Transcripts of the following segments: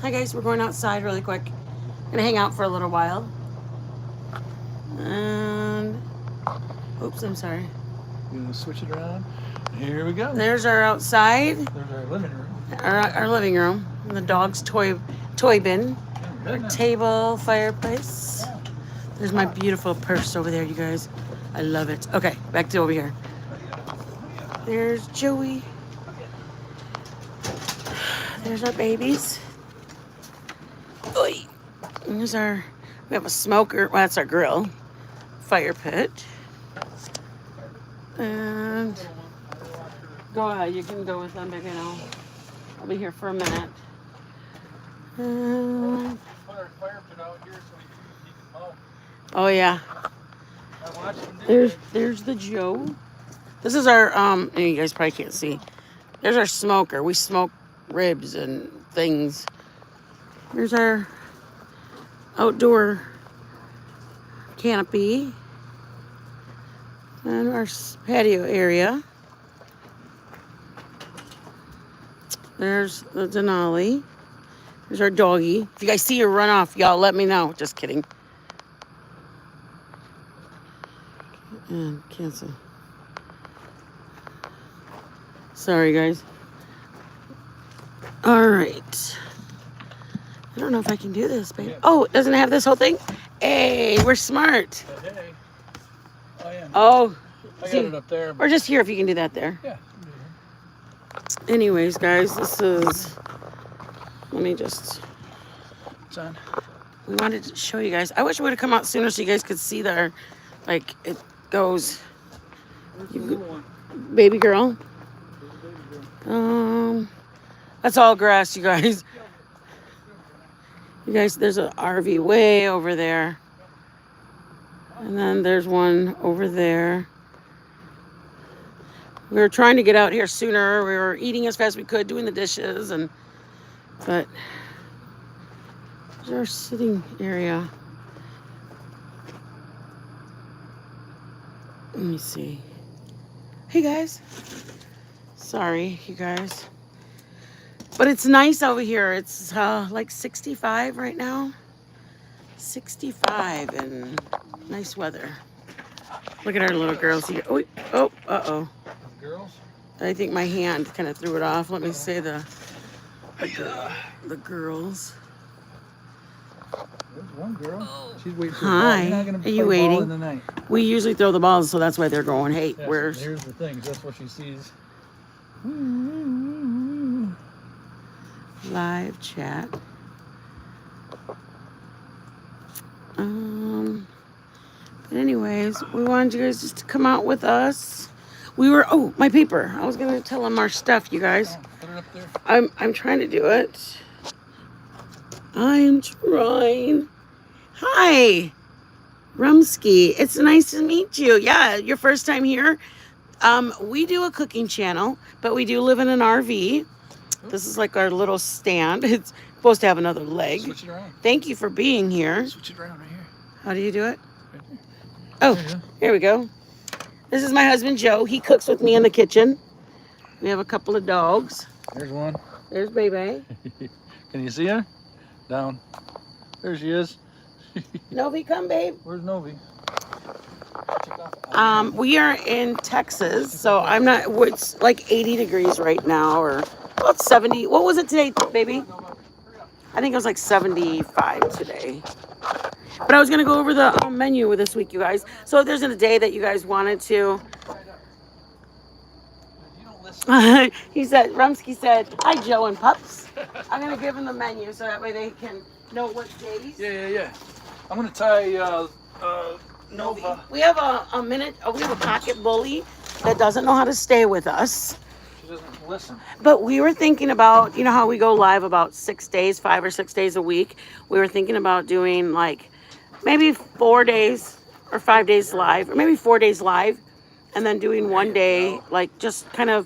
Hi guys, we're going outside really quick. Gonna hang out for a little while. And oops, I'm sorry. You gonna switch it around? Here we go. There's our outside. There's our living room. Our living room. And the dog's toy bin. Our table, fireplace. There's my beautiful purse over there, you guys. I love it. Okay, back to over here. There's Joey. There's our babies. Oy. There's our, we have a smoker. Well, that's our grill. Fire pit. And go ahead. You can go with them, baby. I'll be here for a minute. Fire pit out here so he can mow. Oh, yeah. I watched him do it. There's the Joe. This is our, and you guys probably can't see. There's our smoker. We smoke ribs and things. There's our outdoor canopy. And our patio area. There's the Denali. There's our doggy. If you guys see her run off, y'all let me know. Just kidding. And cancel. Sorry, guys. All right. I don't know if I can do this, babe. Oh, it doesn't have this whole thing? Hey, we're smart. Hey. Oh, yeah. Oh. I got it up there. Or just here if you can do that there. Yeah. Anyways, guys, this is... Let me just... It's on. We wanted to show you guys. I wish it would have come out sooner so you guys could see there. Like, it goes... Baby girl. That's all grass, you guys. You guys, there's an RV way over there. And then there's one over there. We were trying to get out here sooner. We were eating as fast as we could, doing the dishes, but there's our sitting area. Let me see. Hey guys. Sorry, you guys. But it's nice over here. It's like 65 right now. 65 and nice weather. Look at our little girls here. Oh, uh-oh. Girls? I think my hand kind of threw it off. Let me say the girls. There's one girl. She's waiting for Hi. the ball. You're not gonna Are you play waiting? ball in the night. We usually throw the balls, so that's why they're going, hey, Yes, where's... Here's the thing. That's what she sees. Live chat. But anyways, we wanted you guys just to come out with us. We were, oh, my paper. I was going to tell them our stuff, you guys. Put it up there. I'm trying to do it. I'm trying. Hi, Rumsky. It's nice to meet you. Yeah, your first time here. We do a cooking channel, but we do live in an RV. This is like our little stand. It's supposed to have another leg. Switch it around. Thank you for being here. Switch it around right here. How do you do it? Right there. Oh, There you go. here we go. This is my husband, Joe. He cooks with me in the kitchen. We have a couple of dogs. There's one. There's Bebe. Can you see her? Down. There she is. Novi, come, babe. Where's Novi? We are in Texas, so I'm not, it's like 80 degrees right now, or about 70. What was it today, baby? I think it was like 75 today. But I was going to go over the menu with this week, you guys. So if there's a day that you guys wanted to. He said, Rumsky said, hi, Joe and pups. I'm going to give them the menu so that way they can know what days. Yeah. I'm going to tie Nova. We have a minute, we have a pocket bully that doesn't know how to stay with us. She doesn't listen. But we were thinking about, you know how we go live about 6 days, 5 or 6 days a week. We were thinking about doing like maybe 4 days or 5 days live, or maybe 4 days live, and then doing one day, like just kind of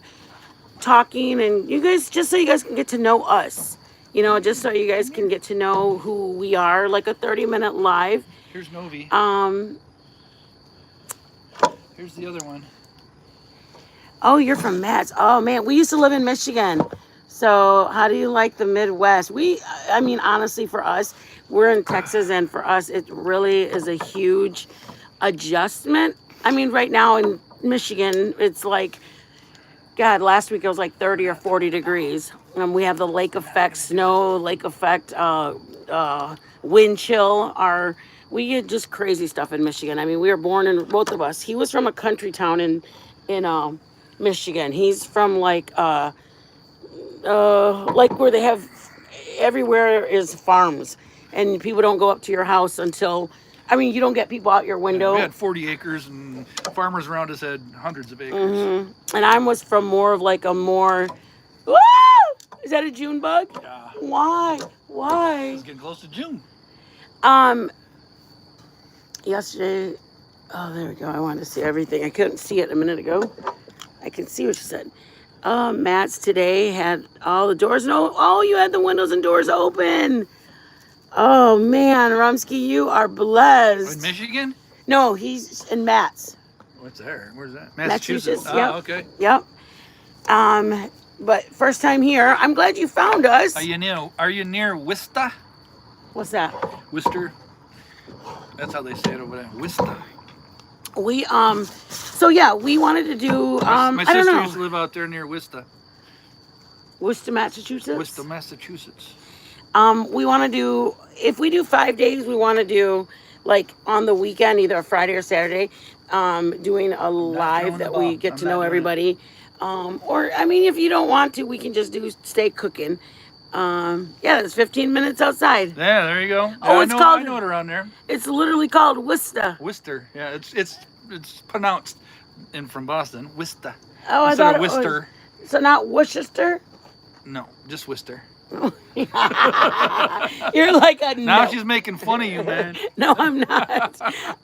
talking, and you guys, just so you guys can get to know us, you know, just so you guys can get to know who we are, like a 30-minute live. Here's Novi. Here's the other one. Oh, you're from Matt's. Oh man, we used to live in Michigan. So, how do you like the Midwest? I mean, honestly, for us, we're in Texas, and for us, it really is a huge adjustment. I mean, right now in Michigan, it's like, God, last week it was like 30 or 40 degrees. And we have the lake effect, snow, lake effect, wind chill. We get just crazy stuff in Michigan. I mean, we were born in, both of us. He was from a country town in Michigan. He's from like where they have everywhere is farms, and people don't go up to your house until, I mean, you don't get people out your Yeah, we window. had 40 acres, and farmers around us had hundreds of acres. And I was from more of like a more, woo! Is that a June bug? Yeah. Why? Why? It's getting close to June. Um, Yesterday, oh, there we go. I wanted to see everything. I couldn't see it a minute ago. I can see what you said. Matt's today had all the doors. No, oh, you had the windows and doors open. Oh man, Rumsky, you are blessed. In Michigan? No, he's in Matt's. What's there? Where's that? Massachusetts. Ah, Yep. okay. Yep. But first time here. I'm glad you found us. Are you near Worcester? What's that? Worcester. That's how they say it over there. Worcester. So yeah, we wanted to do My I don't sister know. used to live out there near Worcester. Worcester, Massachusetts. Worcester, Massachusetts. We want to do, if we do 5 days, we want to do like on the weekend, either a Friday or Saturday, doing a live that we get to know everybody. Or, I mean, if you don't want to, we can just stay cooking. Yeah, it's 15 minutes outside. Yeah, there you go. Yeah, Oh, I know it around there. It's literally called Worcester. Worcester. Yeah, it's pronounced from Boston. Worcester. Oh, I Instead thought of it was. Worcester. So not Worcester? No, just Worcester. You're like a Now no. she's making fun of you, man. No, I'm not.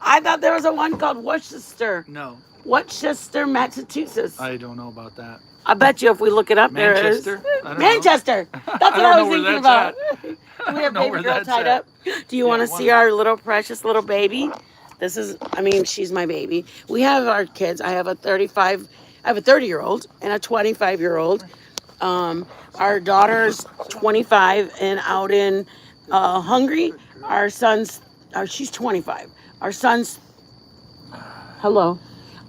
I thought there was a one called Worcester. No, Worcester, Massachusetts. I don't know about that. I bet you if we look it up, Manchester? there is. I don't Manchester. know. That's what I was thinking about. Do we have know baby where girl that's tied at. up? Do you want to see our little precious little baby? This is, I mean, she's my baby. We have our kids. I have a 30-year-old and a 25-year-old. Our daughter's 25 and out in Hungary. Our son's, she's 25. Our son's, hello.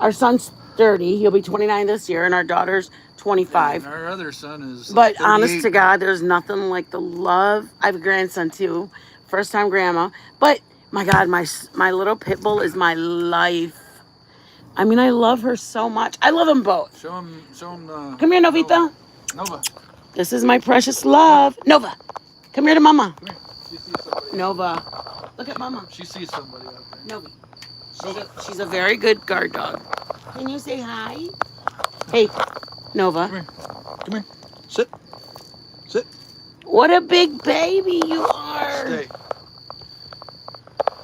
Our son's 30. He'll be 29 this year, and our daughter's 25. And our other son is. But 38. honest to God, there's nothing like the love. I have a grandson too, first time grandma. But my God, my little pit bull is my life. I mean, I love her so much. I love them both. Show him. Come here, Novita. Nova. This is my precious love. Nova, come here to Mama. Come here. She sees somebody. Nova, look at Mama. She sees somebody out there. Nova. She's a very good guard dog. Can you say hi? Hey, Nova. Come here. Come here. Sit. Sit. What a big baby you are. Stay.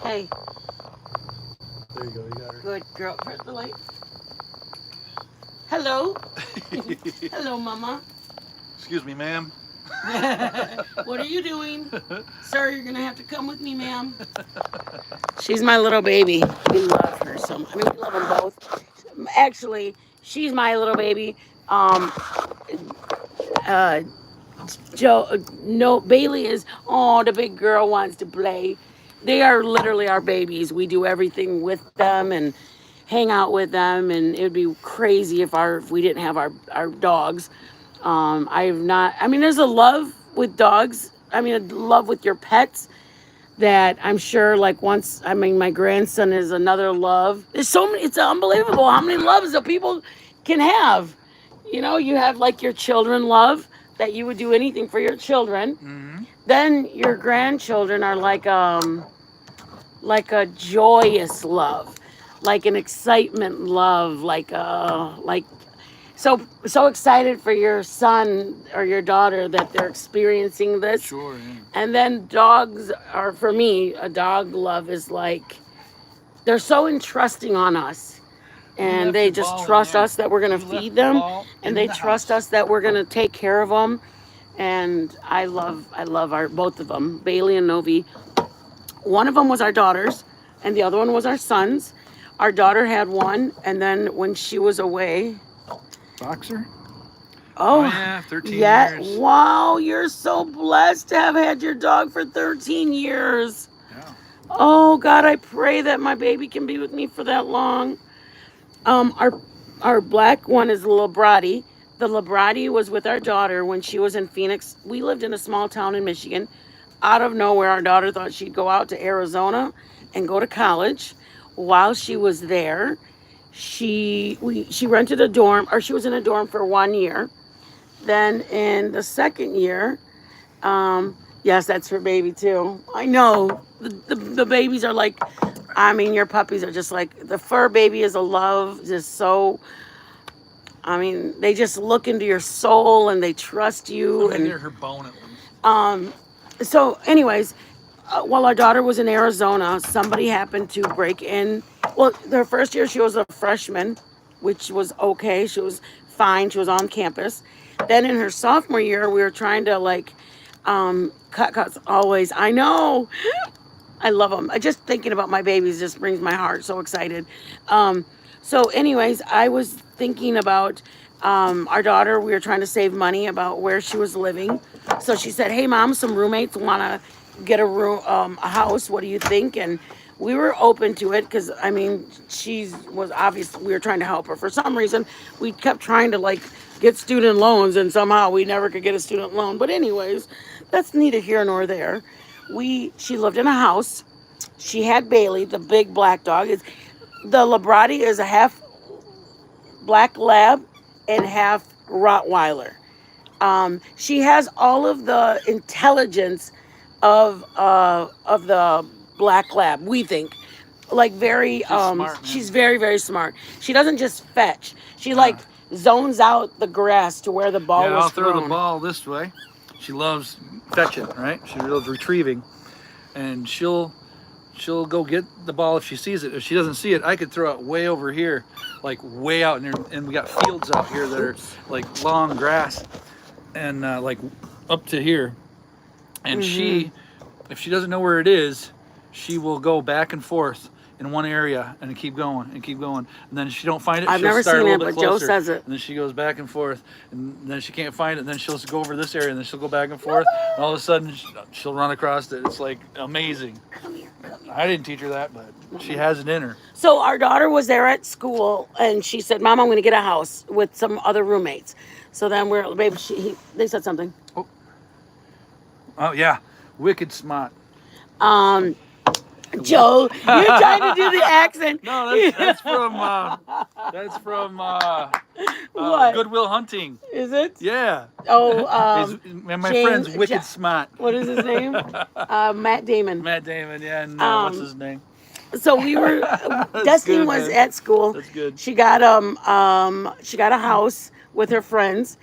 Hey, There you go. You got her. good girl. Press the light. Hello. Hello, Mama. Excuse me, ma'am. What are you doing? Sir, you're going to have to come with me, ma'am. She's my little baby. We love her so much. I mean, we love them both. Actually, she's my little baby. Bailey is, oh, the big girl wants to play. They are literally our babies. We do everything with them and hang out with them, and it would be crazy if we didn't have our dogs. There's a love with dogs. I mean, a love with your pets that I'm sure, like, my grandson is another love. There's so many, it's unbelievable how many loves that people can have. You know, you have like your children love, that you would do anything for your children. Mm-hmm. Then Your grandchildren are like a joyous love, like an excitement love, so excited for your son or your daughter that they're experiencing this. Sure. Yeah. And then dogs are, for me, a dog love is like, they're so entrusting on us. And they just trust us that we're going to feed them. And they trust us that we're going to take care of them. And I love both of them, Bailey and Novi. One of them was our daughter's, and the other one was our son's. Our daughter had one, and then when she was away, Boxer? Oh Oh, yeah, 13 yeah. years. Wow, you're so blessed to have had your dog for 13 years. Yeah. Oh, God, I pray that my baby can be with me for that long. Um, our our black one is the Labrati. The Labrati was with our daughter when she was in Phoenix. We lived in a small town in Michigan. Out of nowhere, our daughter thought she'd go out to Arizona and go to college. While she was there, she rented a dorm, or she was in a dorm for 1 year. Then in the second year, yes, that's her baby too. I know the babies are like, I mean, your puppies are just like the fur baby is a love, just so. I mean, they just look into your soul and they trust Let you. me And get her bone at least. so, anyways, while our daughter was in Arizona, somebody happened to break in. Well, their first year she was a freshman, which was okay. She was fine. She was on campus. Then in her sophomore year, we were trying to like cut cuts always. I know. I love them. I just thinking about my babies just brings my heart so excited. Um, so, anyways, I was thinking about our daughter. We were trying to save money about where she was living. So she said, "Hey, mom, some roommates want to get a room, a house. What do you think?" And we were open to it because I mean, she was obvious. We were trying to help her. For some reason, we kept trying to like get student loans, and somehow we never could get a student loan. But anyways, that's neither here nor there. She lived in a house. She had Bailey, the big black dog. The Labrati is a half black lab and half Rottweiler. She has all of the intelligence of the black lab. We think, like very She's smart, man. she's very very smart. She doesn't just fetch. She Yeah. like zones out the grass to where the ball Yeah, was I'll throw thrown. the ball this way. She loves fetching, right? She loves retrieving, and she'll go get the ball if she sees it. If she doesn't see it, I could throw it way over here, like way out, and we got fields out here that are like long grass, and like up to here. And she, if she doesn't know where it is, she will go back and forth in one area and keep going and keep going. And then if she don't find it, I've she'll never start seen a it, little bit but Joe closer. says it. And then she goes back and forth, and then she can't find it. And then she'll go over this area, and then she'll go back and forth. And all of a sudden, she'll run across it. It's like amazing. Come here, come here. I didn't teach her that, but she has it in her. So our daughter was there at school, and she said, "Mom, I'm going to get a house with some other roommates." So then they said something. Oh yeah, wicked smart. Joe, you're trying to do the accent. No, that's from What Goodwill Hunting. is it? Yeah. Oh, And my James- friend's wicked Ja- smart. What is his name? Matt Damon. Matt Damon, yeah, and what's his name? So we were. Destiny good, was man. at school. That's good. She got she got a house with her friends,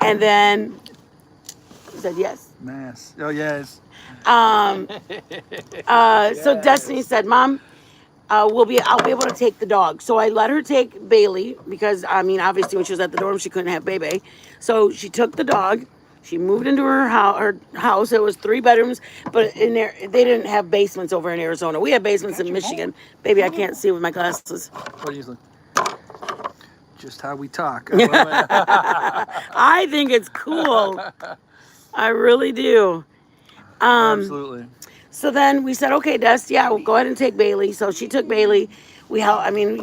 and then said yes. Mass. Oh yes. So Destiny said, "Mom, I'll be able to take the dog." So I let her take Bailey because I mean, obviously, when she was at the dorm, she couldn't have Bebe. So she took the dog. She moved into her house. It was 3 bedrooms, but in there they didn't have basements over in Arizona. We have basements in Michigan. Baby, I can't see with my glasses. What do you think? Just how we talk. I think it's cool. I really do. Absolutely. So then we said, okay, Dusty, yeah, we'll go ahead and take Bailey. So she took Bailey. I mean,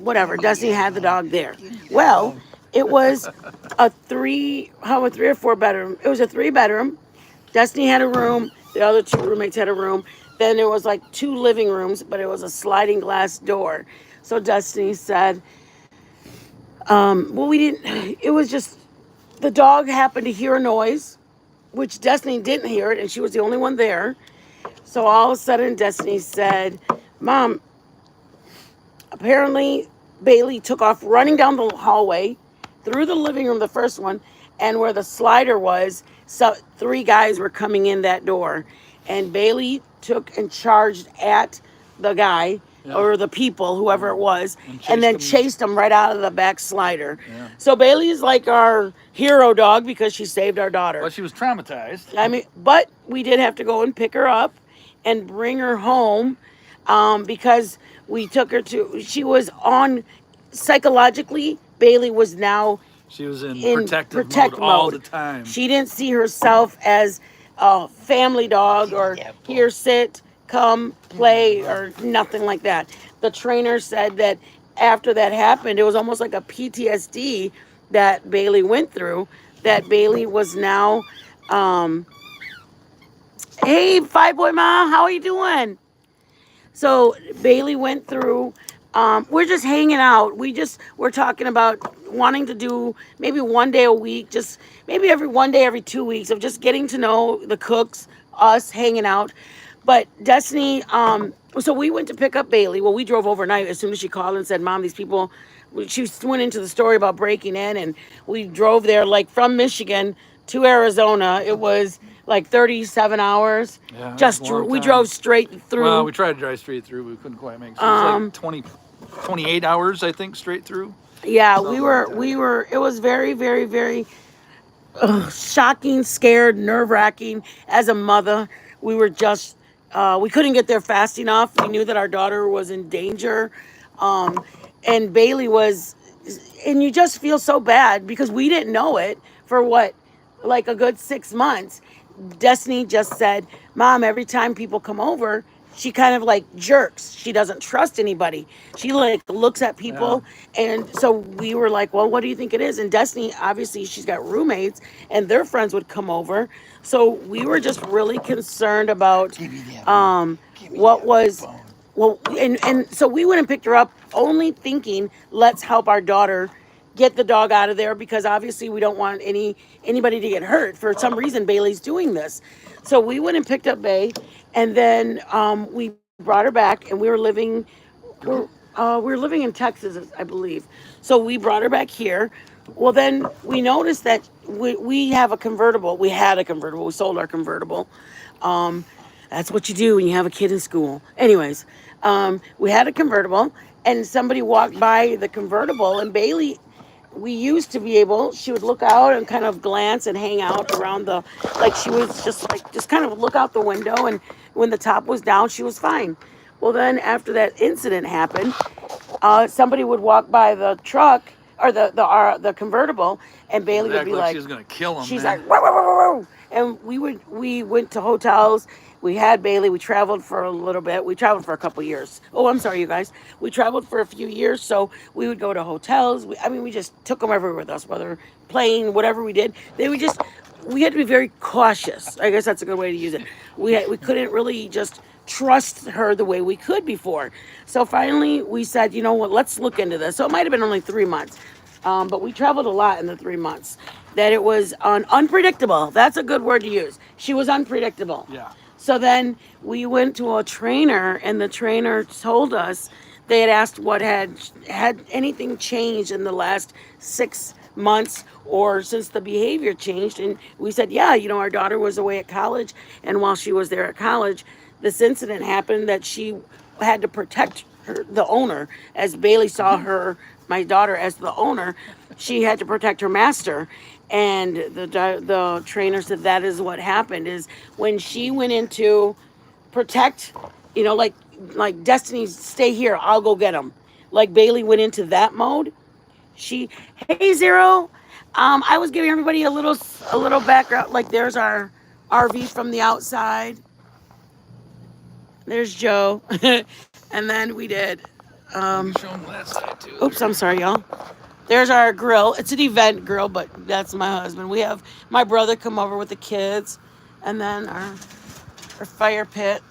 whatever. Dusty had the dog there. Well, it was a 3 or 4 bedroom. It was a 3-bedroom. Destiny had a room. The other 2 roommates had a room. Then there was like 2 living rooms, but it was a sliding glass door. So Destiny said, well, we didn't, it was just, the dog happened to hear a noise, which Destiny didn't hear it, and she was the only one there. So all of a sudden, Destiny said, "Mom, apparently Bailey took off running down the hallway, through the living room, the first one, and where the slider was, so 3 guys were coming in that door. And Bailey took and charged at the guy, or the people, whoever it was, and then chased them right out of the back slider. Yeah. So Bailey is like our hero dog because she saved our daughter. Well, she was traumatized. I mean, but we did have to go and pick her up and bring her home because we took her she was on, psychologically, Bailey was now She was in in protective mode protect all mode. the time. She didn't see herself as a family dog or here, sit, come, play, or nothing like that. The trainer said that after that happened, it was almost like a PTSD that Bailey went through. That Bailey was now, um, hey, Five Boy Mom, how are you doing? So Bailey went through. We're just hanging out. We're talking about wanting to do maybe one day a week, just maybe every one day every 2 weeks of just getting to know the cooks, us hanging out. But Destiny, so we went to pick up Bailey. Well, we drove overnight as soon as she called and said, "Mom, these people." She went into the story about breaking in, and we drove there like from Michigan to Arizona. It was like 37 hours. Yeah, it was Just a long we time. drove straight through. Well, we tried to drive straight through, but we couldn't quite make it. So it was like 28 hours, I think, straight through. Yeah, Something like that. we were. It was very, very, very shocking, scared, nerve wracking. As a mother, we were just we couldn't get there fast enough. We knew that our daughter was in danger, um, and Bailey was, and you just feel so bad because we didn't know it for what, like a good 6 months. Destiny just said, "Mom, every time people come over, she kind of like jerks. She doesn't trust anybody. She like looks at Yeah. people." And so we were like, "Well, what do you think it is?" And Destiny, obviously, she's got roommates and their friends would come over. So we were just really concerned about what was well, and so we went and picked her up only thinking, let's help our daughter get the dog out of there because obviously we don't want anybody to get hurt. For some reason, Bailey's doing this. So we went and picked up Bay, and then we brought her back, and we were living in Texas, I believe. So we brought her back here. Well, then we noticed that we have a convertible. We had a convertible. We sold our convertible. Um, that's what you do when you have a kid in school. Anyways, we had a convertible, and somebody walked by the convertible, and Bailey, we used to be able, she would look out and kind of glance and hang out around the, like she was just kind of look out the window, and when the top was down, she was fine. Well, then after that incident happened, somebody would walk by the truck or the convertible, and Bailey would Act be like like, she was gonna kill him. she's Man. like, "Whoa, whoa, whoa, whoa, whoa." And we went to hotels. We had Bailey. We traveled for a little bit. We traveled for a couple years. Oh, I'm sorry, you guys. We traveled for a few years, so we would go to hotels. I mean, we just took them everywhere with us, whether plane, whatever we did. We had to be very cautious. I guess that's a good way to use it. We couldn't really just trust her the way we could before. So finally, we said, you know what? Let's look into this. So it might have been only 3 months. But we traveled a lot in the 3 months. That it was unpredictable. That's a good word to use. She was unpredictable. Yeah. So then we went to a trainer, and the trainer told us they had asked what had anything changed in the last 6 months or since the behavior changed. And we said, yeah, our daughter was away at college, and while she was there at college, this incident happened that she had to protect the owner, as Bailey saw my daughter, as the owner. She had to protect her master, and the trainer said that is what happened. Is when she went into protect, like Destiny, stay here, I'll go get him. Like Bailey went into that mode. Hey Zero, I was giving everybody a little background. Like there's our RV from the outside. There's Joe. And then we did. Show them that side too. Oops, I'm sorry, y'all. There's our grill. It's an event grill, but that's my husband. We have my brother come over with the kids, and then our fire pit.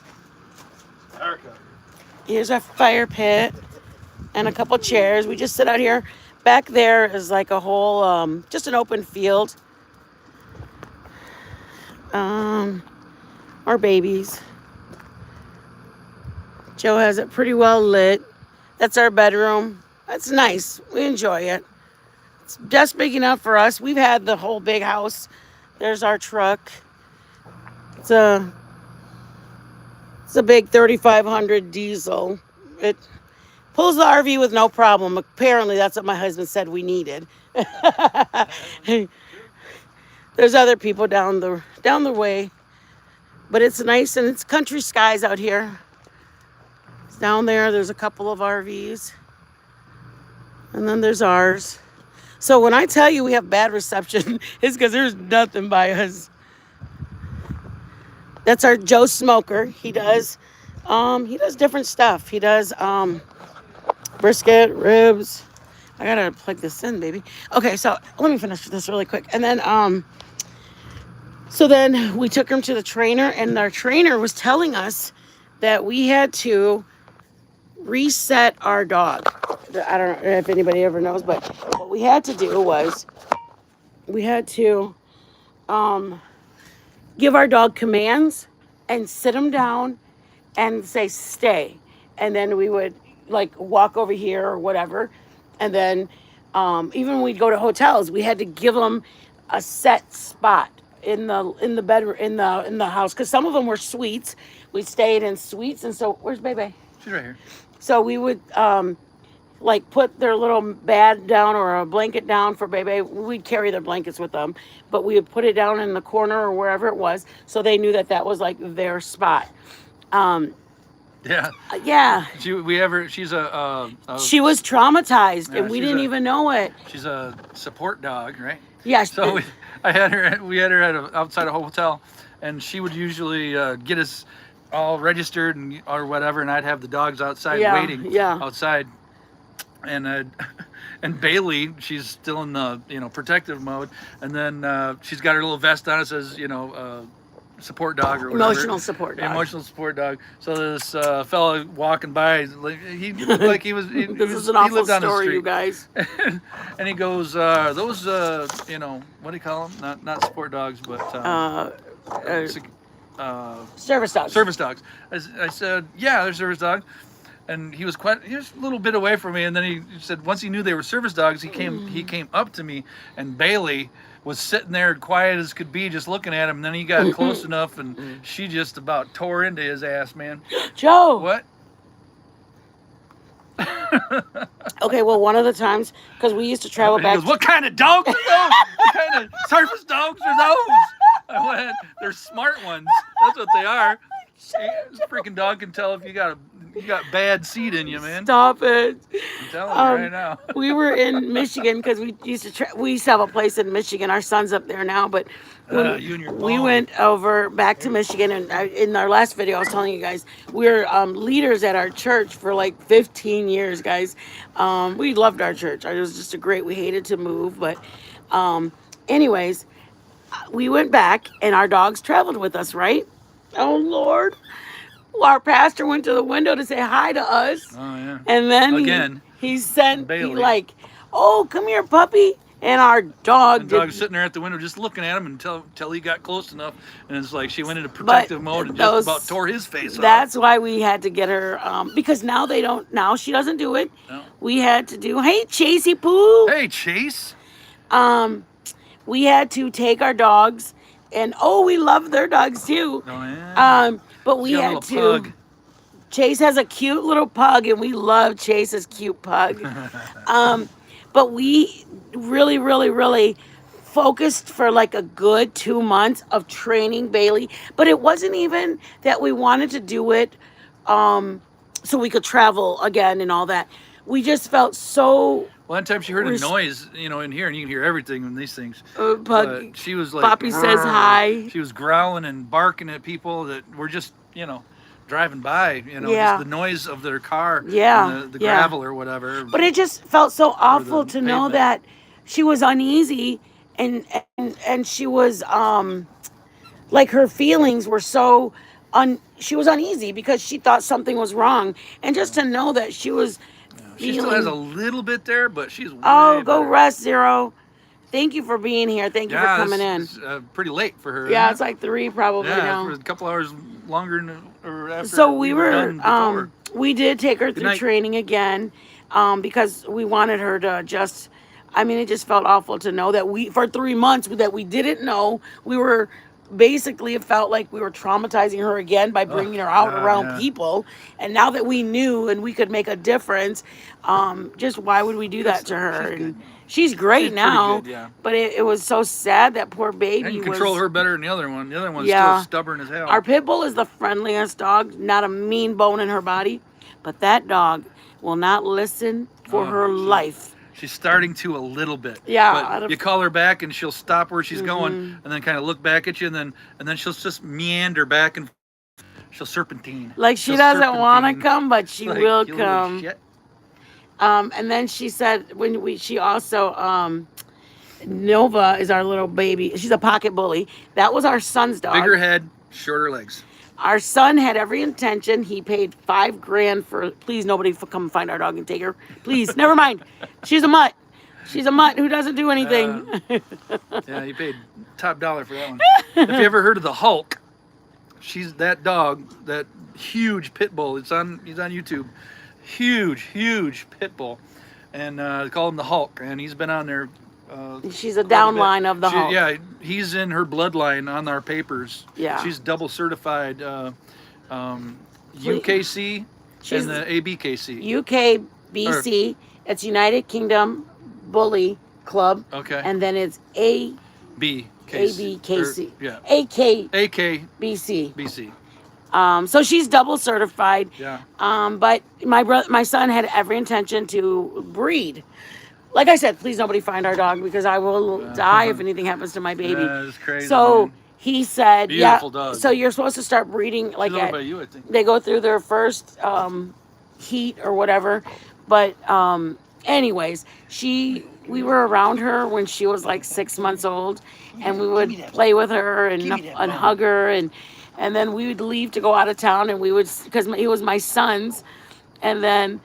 Here's our fire pit and a couple chairs. We just sit out here. Back there is like a whole, just an open field. Our babies. Joe has it pretty well lit. That's our bedroom. That's nice. We enjoy it. It's just big enough for us. We've had the whole big house. There's our truck. It's a big 3500 diesel. It pulls the RV with no problem. Apparently, that's what my husband said we needed. There's other people down the way, but it's nice, and it's country skies out here. Down there's a couple of RVs, and then there's ours. So when I tell you we have bad reception, it's because there's nothing by us. That's our Joe Smoker. He does different stuff. He does brisket, ribs. I gotta plug this in, baby. Okay, so let me finish this really quick. And then so then we took him to the trainer, and our trainer was telling us that we had to reset our dog. I don't know if anybody ever knows, but what we had to do was we had to give our dog commands and sit him down and say stay, and then we would like walk over here or whatever, and then even when we'd go to hotels, we had to give them a set spot in the bedroom in the house, because some of them were suites. We stayed in suites, and so where's Bebe? She's right here. So we would like put their little bed down or a blanket down for Bebe. We'd carry their blankets with them, but we would put it down in the corner or wherever it was, so they knew that that was like their spot. Yeah. Yeah. She's She was traumatized, Yeah, and we didn't even know it. She's a support dog, right? Yeah. So we had her outside a hotel, and she would usually get us all registered or whatever, and I'd have the dogs outside waiting outside, and and Bailey, she's still in the protective mode, and then she's got her little vest on. It says support dog or whatever. Emotional support dog. Emotional support dog. So this fella walking by, he looked like he was. This is an awful story, you guys. And he goes, those, what do you call them? Not support dogs, but service dogs. Service dogs. I said, yeah, they're service dogs. And he was a little bit away from me, and then he said once he knew they were service dogs, he came up to me, and Bailey was sitting there quiet as could be, just looking at him. And then he got close enough, and she just about tore into his ass, man. Joe. What? Okay, well, one of the times, because we used to travel back. He goes, what kind of dogs are those? What kind of service dogs are those? I went, they're smart ones. That's what they are. This freaking dog can tell if you got bad seed in you, man. Stop it. I'm telling you right now. We were in Michigan because we used to have a place in Michigan. Our son's up there now, but we went over back to Michigan, and in our last video, I was telling you guys, we're leaders at our church for like 15 years, guys. We loved our church. It was just we hated to move, but anyways, we went back, and our dogs traveled with us, right? Oh, Lord. Our pastor went to the window to say hi to us. Oh, yeah. And then again, he sent like, oh, come here, puppy. And our dog was sitting there at the window just looking at him until he got close enough. And it's like she went into protective mode and just about tore his face off. That's why we had to get her, because now she doesn't do it. No. We had to do, hey, Chasey Poo. Hey, Chase. We had to take our dogs, and we love their dogs too. Oh, yeah. But we had to. Pug. Chase has a cute little pug, and we love Chase's cute pug. But we really, really, really focused for like a good 2 months of training Bailey. But it wasn't even that we wanted to do it so we could travel again and all that. We just felt so. One time she heard a noise, in here, and you can hear everything in these things. But she was like, Poppy says hi. She was growling and barking at people that were just, driving by, just the noise of their car, the gravel or whatever. But it just felt so awful to know that she was uneasy, and she was like her feelings were so she was uneasy because she thought something was wrong, and just to know that she was. She still has a little bit there, but she's way go better. Rest, Zero. Thank you for being here. Thank you for coming in. It's pretty late for her. Yeah, it's like 3 probably now. It's a couple hours longer or after. So we did take her through training again because we wanted her to just, it just felt awful to know that for 3 months that we didn't know, we were basically, it felt like we were traumatizing her again by bringing her out around people. And now that we knew and we could make a difference, just why would we do that to her? She's great now, good, but it was so sad that poor baby. And you control her better than the other one. The other one's still stubborn as hell. Our pit bull is the friendliest dog, not a mean bone in her body, but that dog will not listen for her life. She's starting to a little bit. Yeah. But you call her back and she'll stop where she's going and then kind of look back at you and then she'll just meander back and she'll serpentine. Like she She'll doesn't want to serpentine. come, but she Like, will you little come. shit. And then she said she also Nova is our little baby. She's a pocket bully. That was our son's dog. Bigger head, shorter legs. Our son had every intention. He paid $5,000 for. Please, nobody come find our dog and take her. Please, never mind. She's a mutt. She's a mutt who doesn't do anything. Yeah, you paid top dollar for that one. If you ever heard of the Hulk, she's that dog, that huge pit bull. He's on YouTube. Huge pit bull, and they call him the Hulk. And he's been on there. She's a downline of the Hulk. Yeah, he's in her bloodline on our papers. Yeah. She's double certified UKC and the ABKC. UKBC. It's United Kingdom Bully Club. Okay. And then it's ABKC. Yeah. AKBC. BC. So she's double certified. Yeah. But my son had every intention to breed. Like I said, please nobody find our dog because I will die if anything happens to my baby. Yeah, it's crazy. So man. he said, Beautiful dog. So you're supposed to start breeding like She's owned by you, I think. they go through their first heat or whatever. But anyways, we were around her when she was like 6 months old, and we would play with her and hug her, and then we would leave to go out of town, and we would, because he was my son's, and then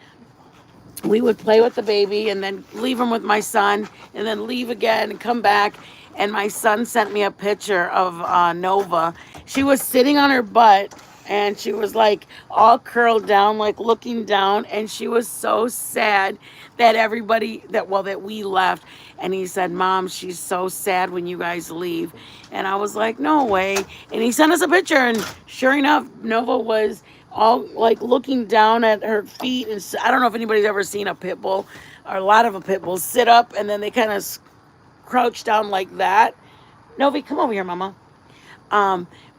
we would play with the baby and then leave him with my son and then leave again and come back. And my son sent me a picture of Nova. She was sitting on her butt and she was like all curled down, like looking down. And she was so sad that that we left. And he said, Mom, she's so sad when you guys leave. And I was like, no way. And he sent us a picture, and sure enough, Nova was all like looking down at her feet. And I don't know if anybody's ever seen a pit bull, or a lot of a pit bull sit up and then they kind of crouch down like that. Novi, come over here, Mama.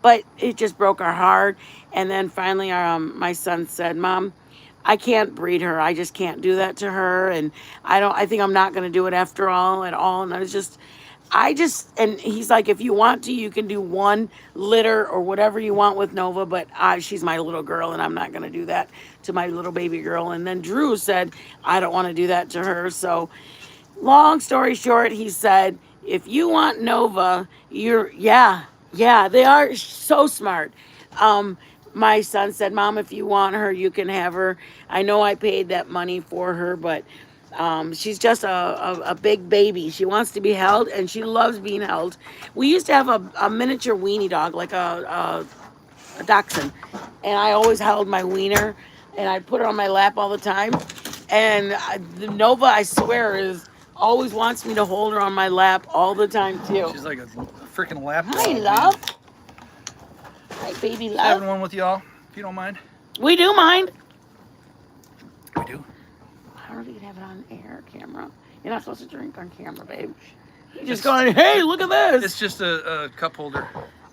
But it just broke our heart. And then finally my son said, Mom, I can't breed her. I just can't do that to her. And I think I'm not going to do it after all at all. And and he's like, if you want to, you can do one litter or whatever you want with Nova, but she's my little girl and I'm not going to do that to my little baby girl. And then Drew said, I don't want to do that to her. So long story short, he said, if you want Nova, they are so smart. My son said, Mom, if you want her, you can have her. I know I paid that money for her, but she's just a big baby. She wants to be held, and she loves being held. We used to have a miniature weenie dog, like a dachshund, and I always held my wiener, and I'd put her on my lap all the time. And Nova, I swear, always wants me to hold her on my lap all the time too. She's like a freaking lap dog. Hi, love. Hi, baby love. Having one with y'all, if you don't mind. We do mind. We do. I don't know if you can have it on air camera. You're not supposed to drink on camera, babe. You're just going, hey, look at this. It's just a cup holder.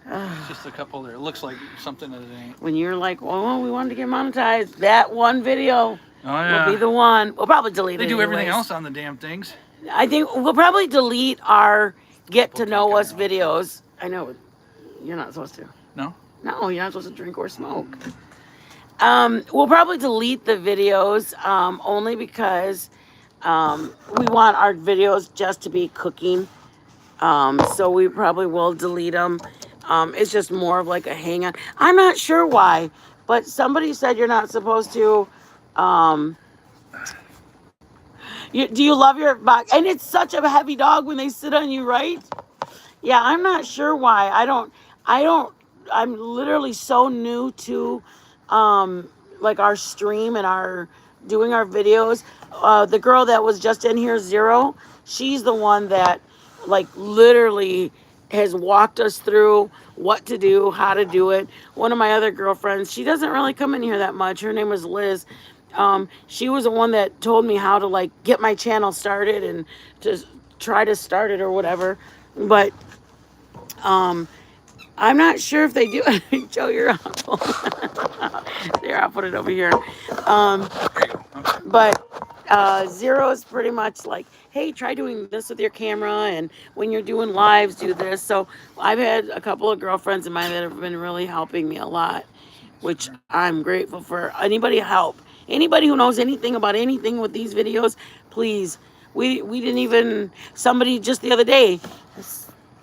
It's just a cup holder. It looks like something that it ain't. When you're like, well, we wanted to get monetized, that one video will be the one. We'll probably delete it. They do everything else on the damn things. I think we'll probably delete our get to know us videos. I know you're not supposed to. No? No, you're not supposed to drink or smoke. We'll probably delete the videos only because we want our videos just to be cooking. So we probably will delete them. It's just more of like a hang on. I'm not sure why, but somebody said you're not supposed to. Do you love your box? And it's such a heavy dog when they sit on you, right? Yeah, I'm not sure why. I'm literally so new to like our stream and doing our videos. The girl that was just in here, Zero, she's the one that like literally has walked us through what to do, how to do it. One of my other girlfriends, she doesn't really come in here that much. Her name was Liz. She was the one that told me how to like get my channel started and to try to start it or whatever. But I'm not sure if they do. Joe, your apple. There, I'll put it over here. But Zero is pretty much like, hey, try doing this with your camera, and when you're doing lives, do this. So I've had a couple of girlfriends of mine that have been really helping me a lot, which I'm grateful for. Anybody help? Anybody who knows anything about anything with these videos, please. We didn't even, somebody just the other day,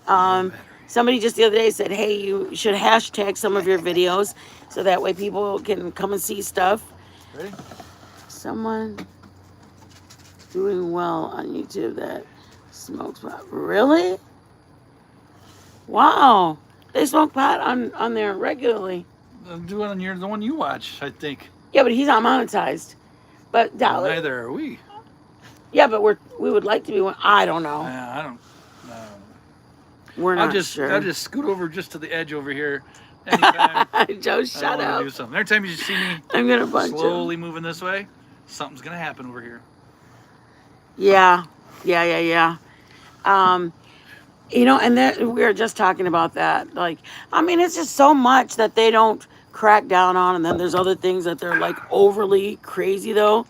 um, somebody just the other day said, hey, you should hashtag some of your videos so that way people can come and see stuff. Ready? Someone doing well on YouTube that smokes pot. Really? Wow. They smoke pot on there regularly. I'm doing on the one you watch, I think. Yeah, but he's not monetized. But Dolly. Neither are we. Yeah, but we would like to be one. I don't know. I don't. We're not sure. I'll just scoot over just to the edge over here. Anytime. Joe, shut I up. do something. Every time you see me I'm gonna punch slowly him. moving this way, something's gonna happen over here. Yeah. You know, and we were just talking about that. Like, I mean, it's just so much that they don't crack down on, and then there's other things that they're like overly crazy though.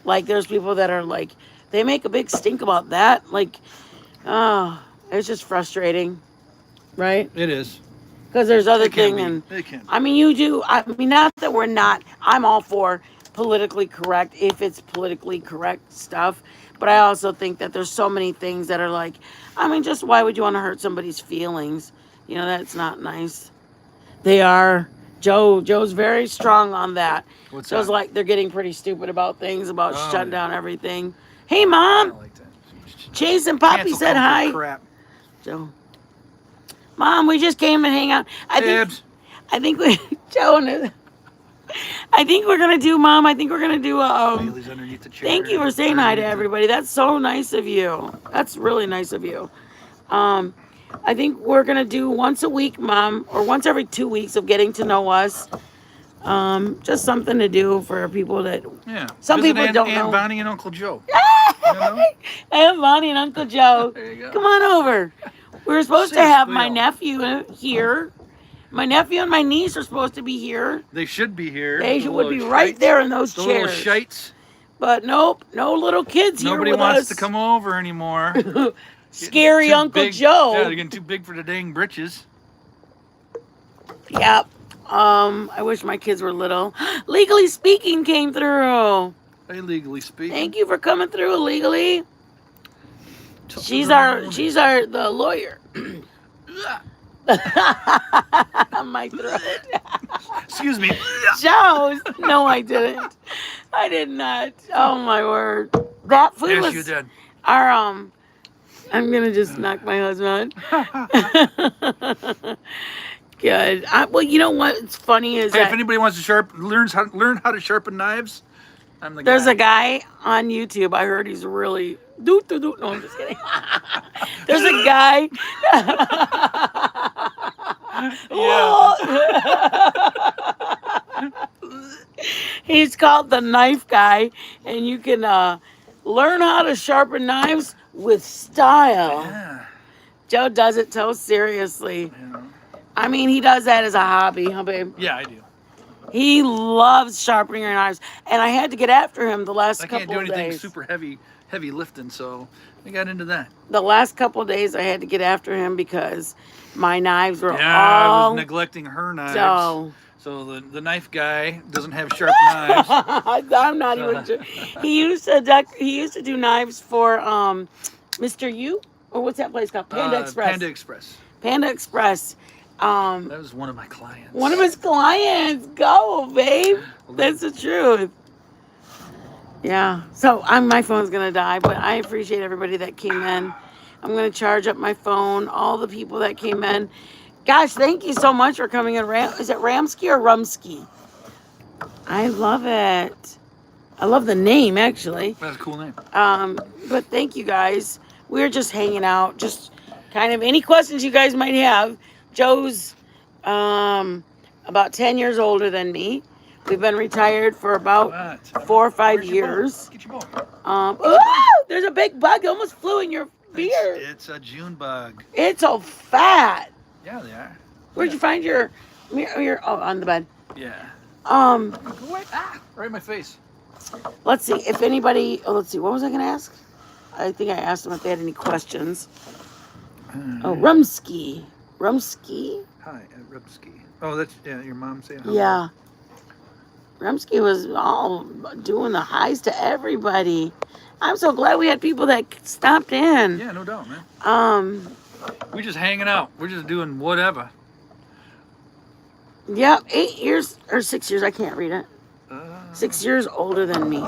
Like, there's people that are like, they make a big stink about that. Like, oh, it's just frustrating, right? It is. Because there's other It can thing, be. and It can. I mean, you do. I mean, not that we're not. I'm all for politically correct if it's politically correct stuff, but I also think that there's so many things that are like, I mean, just why would you want to hurt somebody's feelings? You know, that's not nice. They are. Joe's very strong on that. What's Joe's that? like, they're getting pretty stupid about things, about Oh, shutting yeah. down everything. Hey, I Mom. don't like that. Chase and Poppy Cancel said culture hi. Crap. Joe. Mom, we just came and hang out. I think we, Joe, I think we're gonna do, Mom. I think we're gonna do Bailey's underneath the chair. thank you for saying hi to everybody. That's so nice of you. That's really nice of you. I think we're gonna do once a week, Mom, or once every 2 weeks of getting to know us. Just something to do for people that Yeah. some Visit people don't know. Aunt Bonnie and Uncle Joe. You know? Aunt Bonnie and Uncle Joe. There you go. Come on over. We were supposed to Say have squeal. my nephew here. My nephew and my niece are supposed to be here. They should be here. They The would be little right shites. there in those The little chairs. shites. But nope, no little kids Nobody here with wants us. to come over anymore. Scary Too Uncle big. Joe. Yeah, they're getting too big for the dang britches. Yep. I wish my kids were little. Legally Speaking came through. Illegally speaking. Thank you for coming through, Legally. She's the lawyer. My throat. Excuse me. Joe's. No, I didn't. I did not. Oh my word. That food Yes, was you did. our I'm gonna just knock my husband. Good. Well, you know what's funny is Hey, if that anybody wants to learn how to sharpen knives, I'm the guy. there's a guy on YouTube. I heard he's really No, I'm just kidding. There's a guy. He's called the Knife Guy, and you can learn how to sharpen knives with style. Yeah. Joe does it so seriously. Yeah. I mean, he does that as a hobby, huh, babe? Yeah, I do. He loves sharpening your knives, and I had to get after him the last I couple can't do of anything days. super heavy lifting, so I got into that. The last couple of days, I had to get after him because my knives were I all was neglecting her knives. so. So the knife guy doesn't have sharp knives. I'm not even. He used to do knives for Mr. U, or what's that place called? Panda Express. Panda Express. Panda Express. That was one of my clients. One of his clients. Go, babe. That's the truth. Yeah. So my phone's gonna die, but I appreciate everybody that came in. I'm gonna charge up my phone. All the people that came in. Gosh, thank you so much for coming in. Is it Ramsky or Rumsky? I love it. I love the name, actually. That's a cool name. But thank you guys. We're just hanging out. Just kind of any questions you guys might have. Joe's about 10 years older than me. We've been retired for about 4 or 5 years. Get your ball. Oh, there's a big bug. It almost flew in your beard. It's a June bug. It's so fat. Yeah, they are. Where'd you find your on the bed? Yeah. Um, Right in my face. let's see if anybody. Oh, let's see. What was I going to ask? I think I asked them if they had any questions. Oh, Rumsky. Rumsky? Hi, Rubsky. Oh, that's your mom saying hello. Yeah. Rumsky was all doing the highs to everybody. I'm so glad we had people that stopped in. Yeah, no doubt, man. We just hanging out. We're just doing whatever. Yep, 8 years or 6 years. I can't read it. 6 years older than me.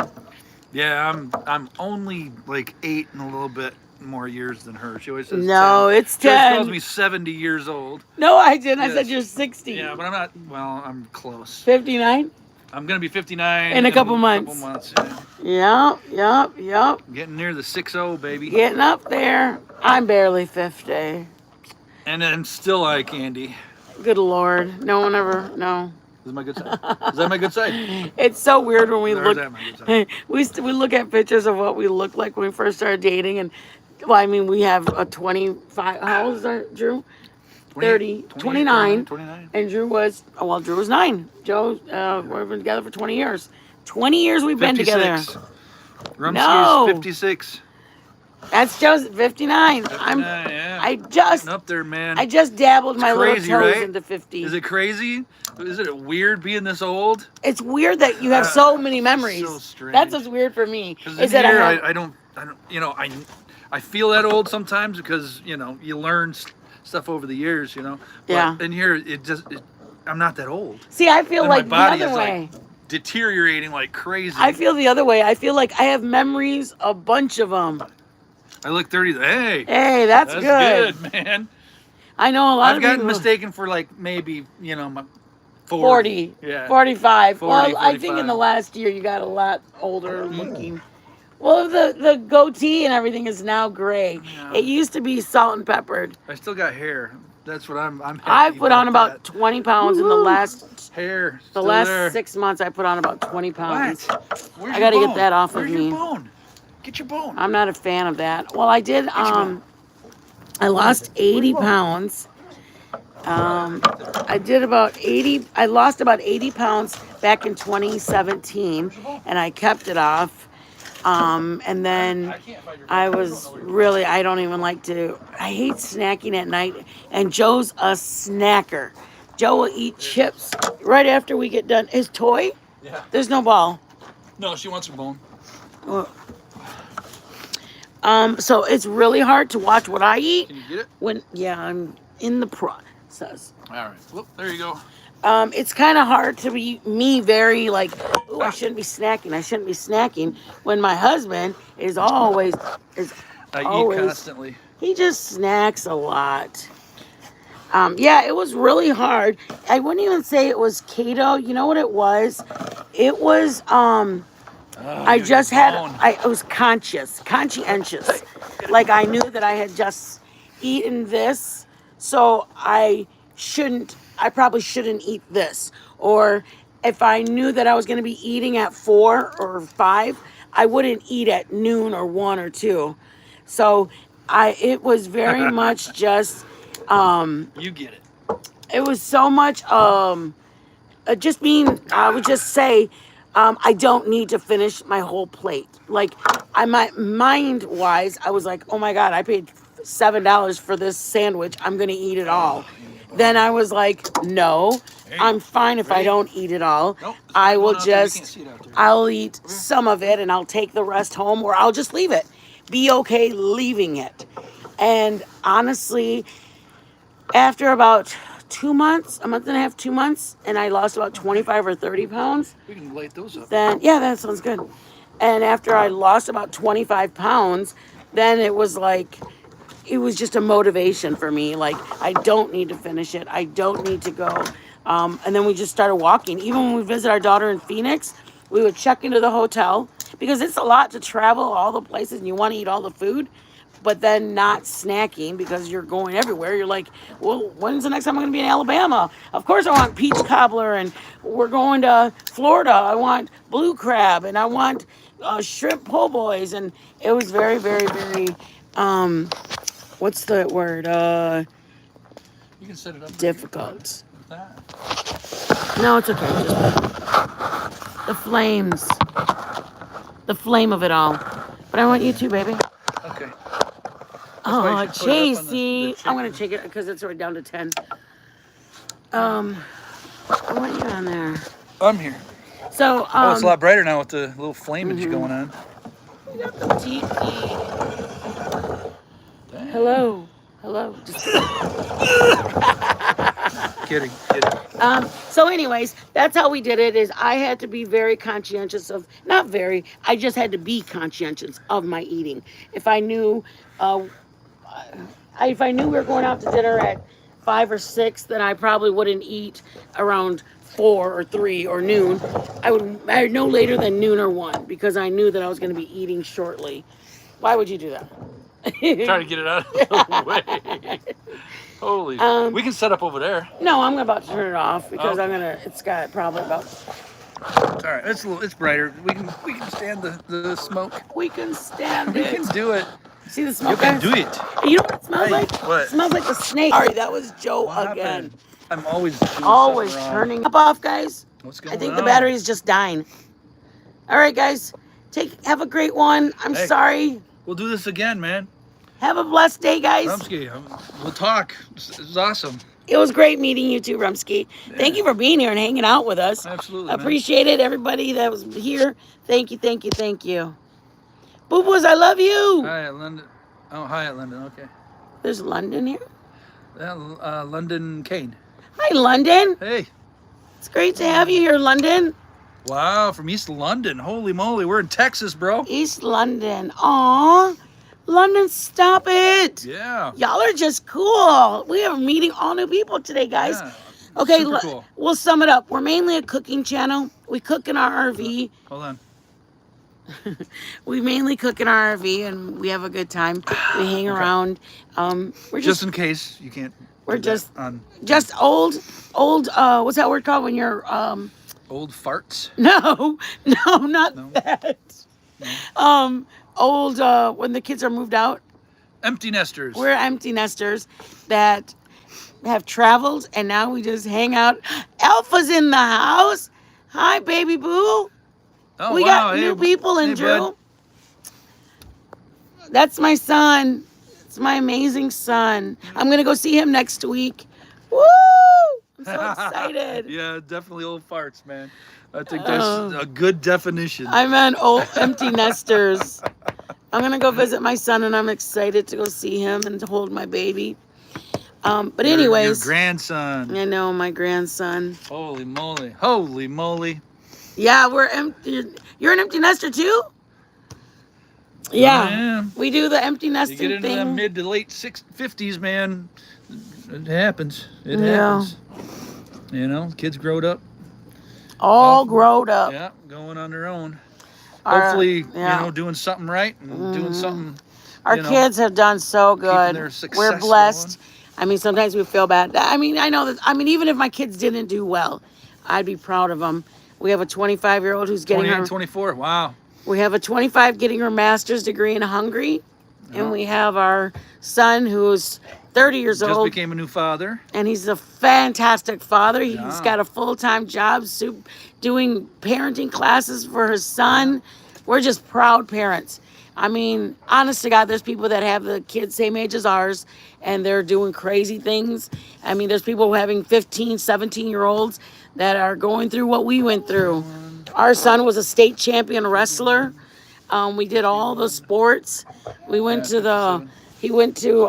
Yeah, I'm only like 8 and a little bit more years than her. She always says No, 10. it's She always 10. calls me 70 years old. No, I didn't. I Yes. said you're 60. Yeah, but I'm not. Well, I'm close. 59? I'm gonna be 59 In a couple months. Yeah. Yep. Getting near the 60, baby. Getting up there. I'm barely 50. And then still eye candy. Good Lord. No one ever, no. Is my good side? Is that my good side? It's so weird when we Or is look. that my good side? We look at pictures of what we looked like when we first started dating, and well, I mean, we have a 25. How old is that, Drew? 30, 29. 29. And Drew was 9. Joe, we've been together for 20 years. 20 years we've been together. 56. Rumsky's No. 56. That's Joe's 59. 59, yeah. I just Getting up there, man. I just dabbled my crazy, little toes right? into 50. Is it crazy? Isn't it weird being this old? It's weird that you have so many memories. So strange. That's what's weird for me. Because Is in that here, I I don't, I feel that old sometimes because, you learn stuff over the years, But Yeah. in here, I'm not that old. see, I feel And like my body the other is way. like deteriorating like crazy. I feel the other way. I feel like I have memories, a bunch of them. I look 30. Hey, Hey, that's good, man. I know a lot I've of gotten people. mistaken for like maybe, my 40, Yeah. 45. 40, Well, I think 45. in the last year you got a lot older looking. Well, the goatee and everything is now gray. Yeah. It used to be salt and peppered. I still got hair. That's what I'm happy I've put on about about 20 pounds in the Woo-hoo. last hair. the still last there. 6 months. I put on about 20 pounds. What? Where's I your gotta get bone? that off of Where's me. Your bone? Get your bone. I'm not a fan of that. Well, I did. I lost 80 pounds. I did about 80. I lost about 80 pounds back in 2017, and I kept it off. And then I was really. I don't even like to. I hate snacking at night. And Joe's a snacker. Joe will eat chips right after we get done. His toy. Yeah. There's no ball. No, she wants her bone. So it's really hard to watch what I eat Can you get it? when I'm in the process. All right. Well, there you go. It's kind of hard to be me very like, oh, I shouldn't be snacking when my husband is always I always eat constantly. he just snacks a lot. Yeah, it was really hard. I wouldn't even say it was keto. You know what it was? It was I just had I was conscientious. Like I knew that I had just eaten this, so I probably shouldn't eat this. Or if I knew that I was going to be eating at 4 or 5, I wouldn't eat at noon or 1 or 2. So it was very much just You get it. it was so much just being I would just say I don't need to finish my whole plate. Like my mind wise, I was like, oh my God, I paid $7 for this sandwich. I'm gonna eat it all. Then I was like, no, I'm fine if I don't eat it all. Nope, I will out there. You can't just see it out there. I'll eat some of it and I'll take the rest home, or I'll just leave it. Be okay leaving it. And honestly, after about 2 months, a month and a half, 2 months, and I lost about 25 or 30 pounds. We can light those up. Then, yeah, that sounds good. And after I lost about 25 pounds, then it was just a motivation for me. Like, I don't need to finish it. I don't need to go. And then we just started walking. Even when we visit our daughter in Phoenix, we would check into the hotel because it's a lot to travel all the places and you want to eat all the food. But then not snacking because you're going everywhere. You're like, well, when's the next time I'm going to be in Alabama? Of course I want peach cobbler, and we're going to Florida. I want blue crab, and I want shrimp po' boys. And it was very, very, very, what's the word? You can set it up. Difficult. With that. No, it's okay. Just the flames. the flame of it all. But I want you too, baby. Okay. Oh, why you should put it up on the Chasey. I'm chicken. gonna take it because it's already down to 10. I want you on there. I'm here. So, Oh, it's a lot brighter now with the little flamage going on. we got the tiki. Dang. Hello. Hello. Just Kidding. so anyways, that's how we did it. Is I had to be very conscientious of, not very, I just had to be conscientious of my eating. If I knew if I knew we were going out to dinner at 5 or 6, then I probably wouldn't eat around 4 or 3 or noon. I would no later than noon or 1, because I knew that I was going to be eating shortly. Why would you do that? Trying to get it out of the way. Holy. We can set up over there. No, I'm about to turn it off because Okay. it's got probably about. It's all right. It's brighter. We can stand the smoke. We can stand We it. can do it. See the You smoke? can guys? do it. You know what it smells Hey, like? what? It smells like a snake. Sorry, that was Joe What again. happened? I'm always doing Always something wrong. turning up off, guys. What's going I think on? the battery is just dying. All right, guys. Have a great one. I'm Hey. sorry. We'll do this again, man. Have a blessed day, guys. Rumsky, we'll talk. It's awesome. It was great meeting you too, Rumsky. Thank you for being here and hanging out with us. Absolutely, man. Appreciate it, everybody that was here. Thank you, thank you, thank you. Boo Boos, I love you. Hi at London. Oh, hi at London. Okay. There's London here. London Kane. Hi, London. Hey. It's great to have you here, London. Wow, from East London. Holy moly, we're in Texas, bro. East London. Aw. London, stop it. Yeah. Y'all are just cool. We are meeting all new people today, guys. Yeah. Okay, Super cool. we'll sum it up. We're mainly a cooking channel. We cook in our RV. Hold on. We mainly cook in our RV and we have a good time. We hang around. We're Just in case you can't. We're do just that on just old. What's that word called when you're old farts. No, not No? that. No. Old when the kids are moved out. Empty nesters. We're empty nesters that have traveled and now we just hang out. Alpha's in the house. Hi, baby boo. Oh, We wow. got Hey, new people in hey, Drew. bud. That's my son. It's my amazing son. I'm going to go see him next week. Woo! I'm so excited. Yeah, definitely old farts, man. I think that's a good definition. I meant old empty nesters. I'm going to go visit my son and I'm excited to go see him and to hold my baby. But anyways. Your grandson. I know, my grandson. Holy moly. Holy moly. Yeah, we're empty. You're an empty nester too? Yeah. I am. We do the empty You nesting get into thing. the mid to late 50s, man. It happens. It Yeah. happens. You know, kids growed up. All growed up. Yeah, going on their own. Our- Hopefully, yeah. you know, doing something right and doing something. Our you know, kids have done so good. their success We're blessed. I mean, sometimes we feel bad. I mean, I know that. I mean, even if my kids didn't do well, I'd be proud of them. We have a 25-year-old who's getting 28, her. 24. Wow. We have a 25 getting her master's degree in Hungary, and we have our son who's 30 years Just old, became a new father. and he's a fantastic father. He's Yeah. got a full-time job, doing parenting classes for his son. We're just proud parents. I mean, honest to God, there's people that have the kids same age as ours, and they're doing crazy things. I mean, there's people having 15, 17-year-olds that are going through what we went through. Our son was a state champion wrestler. We did all the sports. We went he went to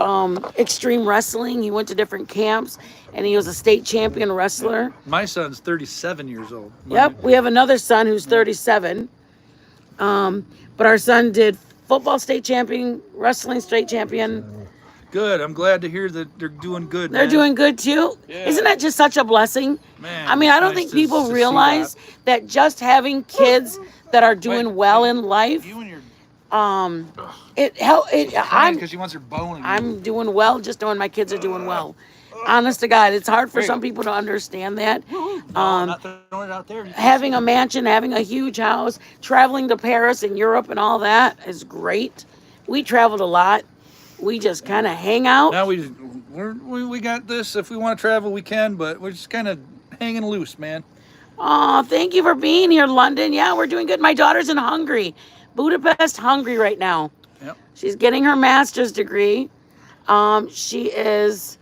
extreme wrestling. He went to different camps, and he was a state champion wrestler. My son's 37 years old. Yep, we have another son who's 37. But our son did football state champion, wrestling state champion. Good. I'm glad to hear that they're doing good. They're man. doing good too. Yeah. Isn't that just such a blessing? Man, I mean, I don't it's think nice to people see realize that just having kids that are doing well in life, You and your I'm because she wants her bone. I'm doing well just knowing my kids are doing well. Honest to God, it's hard for some people to understand that. not throwing it out there. Having a mansion, having a huge house, traveling to Paris and Europe and all that is great. We traveled a lot. We just kind of hang out. Now we got this. If we want to travel, we can, but we're just kind of hanging loose, man. Oh, thank you for being here, London. Yeah, we're doing good. My daughter's in Hungary. Budapest, Hungary right now. Yep. She's getting her master's degree. She is,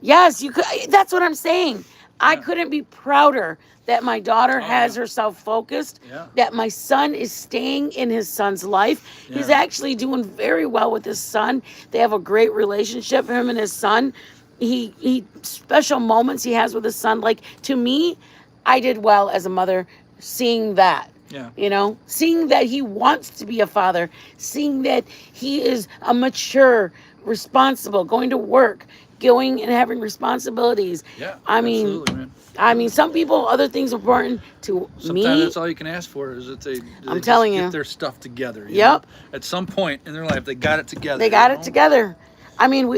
yes, you could. That's what I'm saying. I Yeah. couldn't be prouder that my daughter Oh, has yeah. herself focused. Yeah. That my son is staying in his son's life. He's Yeah. actually doing very well with his son. They have a great relationship, him and his son. He special moments he has with his son. Like, to me, I did well as a mother seeing that. Yeah. You know, seeing that he wants to be a father, seeing that he is a mature, responsible, going to work, going and having responsibilities. Yeah. I mean, absolutely, man. some people, other things important to Sometimes me. that's all you can ask for is that they I'm just telling get you. their stuff together. you Yep. know? At some point in their life, they got it together. They got you it know? together. I mean,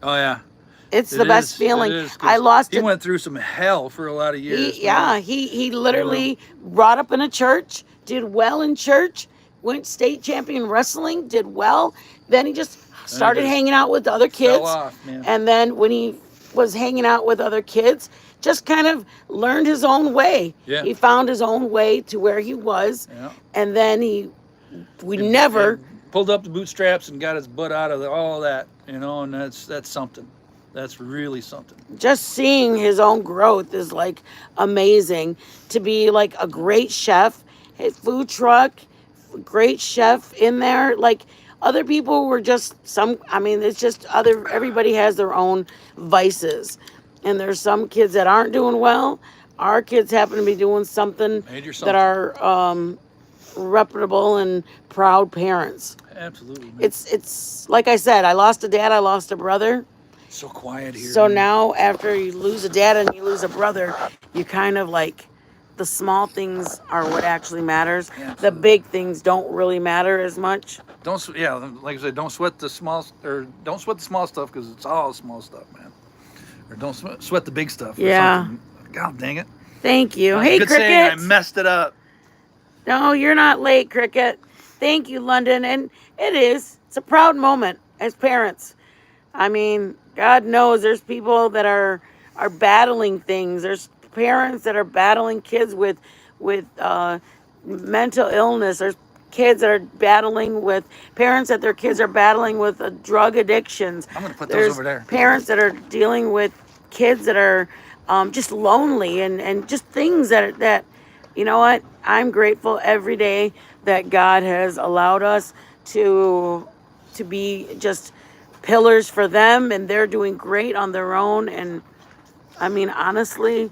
Oh yeah. it's It the best is, feeling. it is, 'cause I lost He it. went through some hell for a lot of years. He literally brought up in a church, did well in church, went state champion wrestling, did well. Then he just started just hanging out with other Fell kids. off, man. And then when he was hanging out with other kids, just kind of learned his own way. Yeah. He found his own way to where he was. Yeah. And then we never, pulled up the bootstraps and got his butt out of all of that, and that's something. That's really something. just seeing his own growth is like amazing. To be like a great chef, his food truck, great chef in there. Like, other people were just it's just everybody has their own vices. And there's some kids that aren't doing well. Our kids happen to be doing something Major that something. are reputable and proud parents. Absolutely, man. It's like I said, I lost a dad, I lost a brother. so quiet here. So man. now, after you lose a dad and you lose a brother, you kind of like, the small things are what actually matters. Yeah, The big things don't really matter as much. Like I said, don't sweat the small stuff because it's all small stuff, man. Or don't sweat the big stuff. or Yeah. something. God dang it. Thank you. That's a Hey, good saying, I Cricket. messed it up. No, you're not late, Cricket. Thank you, London. And it's a proud moment as parents. I mean, God knows there's people that are battling things. There's parents that are battling kids with mental illness. There's kids that are battling with parents that their kids are battling with drug addictions. I'm gonna put There's those over there. parents that are dealing with kids that are just lonely and just things that you know what? I'm grateful every day that God has allowed us to be just pillars for them, and they're doing great on their own. And I mean, honestly,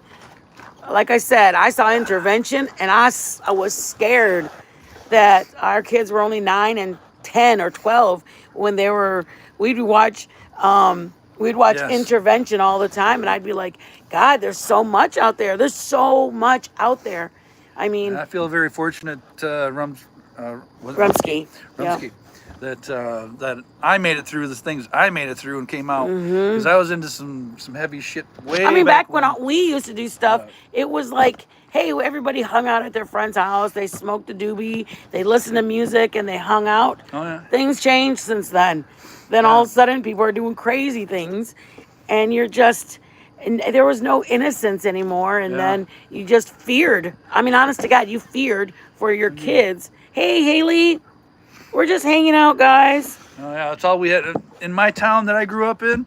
like I said, I saw intervention and I was scared that our kids were only 9 and 10 or 12 when we'd watch Yes. intervention all the time, and I'd be like, God, there's so much out there. There's so much out there. I mean, I feel very fortunate, Rumsky. Yeah. Rumsky, that I made it through the things I made it through and came out because I was into some heavy shit way. I mean, back when when we used to do stuff, Right. it was like, hey, everybody hung out at their friend's house. They smoked a doobie. They listened to music and they hung out. Oh, yeah. Things changed since then. Then all of a sudden, people are doing crazy things, and and there was no innocence anymore. And Yeah. then you just feared. I mean, honest to God, you feared for your kids. Hey, Haley, we're just hanging out, guys. Oh, yeah, that's all we had in my town that I grew up in.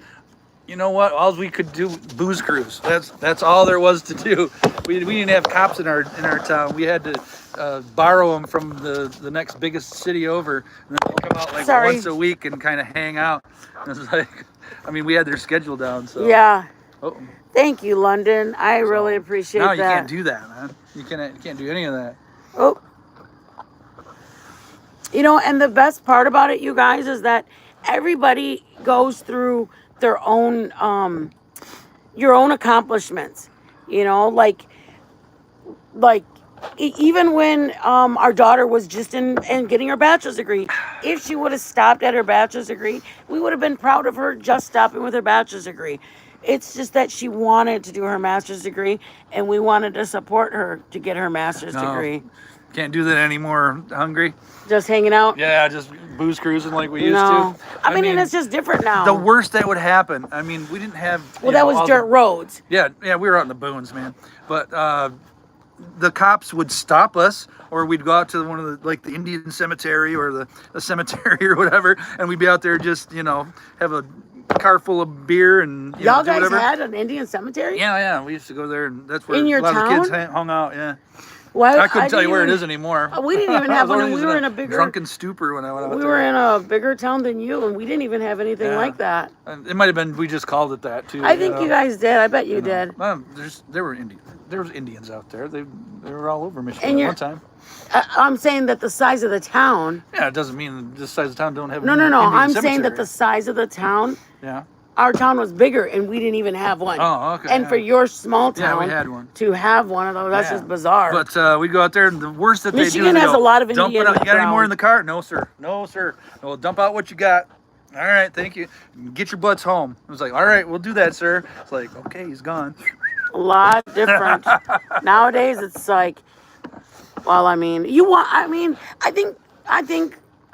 You know what? All we could do booze cruise. That's all there was to do. We didn't have cops in our town. We had to borrow them from the next biggest city over, and then they'd come out like Sorry. once a week and kind of hang out. It was like, I mean, we had their schedule down. So Yeah. Oh, Thank you, London. I really appreciate now that. you can't do that, man. You can't do any of that. Oh. You know, and the best part about it, you guys, is that everybody goes through their own, your own accomplishments. You know, like even when our daughter was just in getting her bachelor's degree, if she would have stopped at her bachelor's degree, we would have been proud of her just stopping with her bachelor's degree. It's just that she wanted to do her master's degree, and we wanted to support her to get her master's degree. Can't do that anymore. Hungry? Just hanging out. Yeah, just booze cruising like we used No, to. I mean, and it's just different now. The worst that would happen. I mean, we didn't have. Well, that was all dirt roads. Yeah, we were out in the boons, man. But the cops would stop us, or we'd go out to one of the like the Indian cemetery or the cemetery or whatever, and we'd be out there just have a car full of beer and Y'all do guys whatever. had an Indian cemetery? Yeah, we used to go there, and that's where In your a lot of town? the kids hung out. Yeah, Why, I couldn't tell you didn't where it even- is anymore. We didn't even have I was one. always We were in a bigger drunken stupor when I went out We there. were in a bigger town than you, and we didn't even have anything Yeah. like that. And it might have been we just called it that too. I think you guys did. I bet you did. There were Indians out there. They were all over Michigan And at you're- one time. I'm saying that the size of the town. Yeah, it doesn't mean this size of town don't have. No. an Indian I'm saying cemetery. that the size of the town. Yeah. Our town was bigger, and we didn't even have one. Oh, okay. And yeah. for your small Yeah, town we had one. to have one of those, that's Yeah. just bizarre. But we go out there, and the worst that Michigan they do, has they a lot of dump Indian it out. You got any more ground. in the car? No, sir. No, sir. Well, dump out what you got. All right, thank you. Get your butts home. I was like, all right, we'll do that, sir. It's like, okay, he's gone. A lot different. Nowadays, it's like, well, I mean,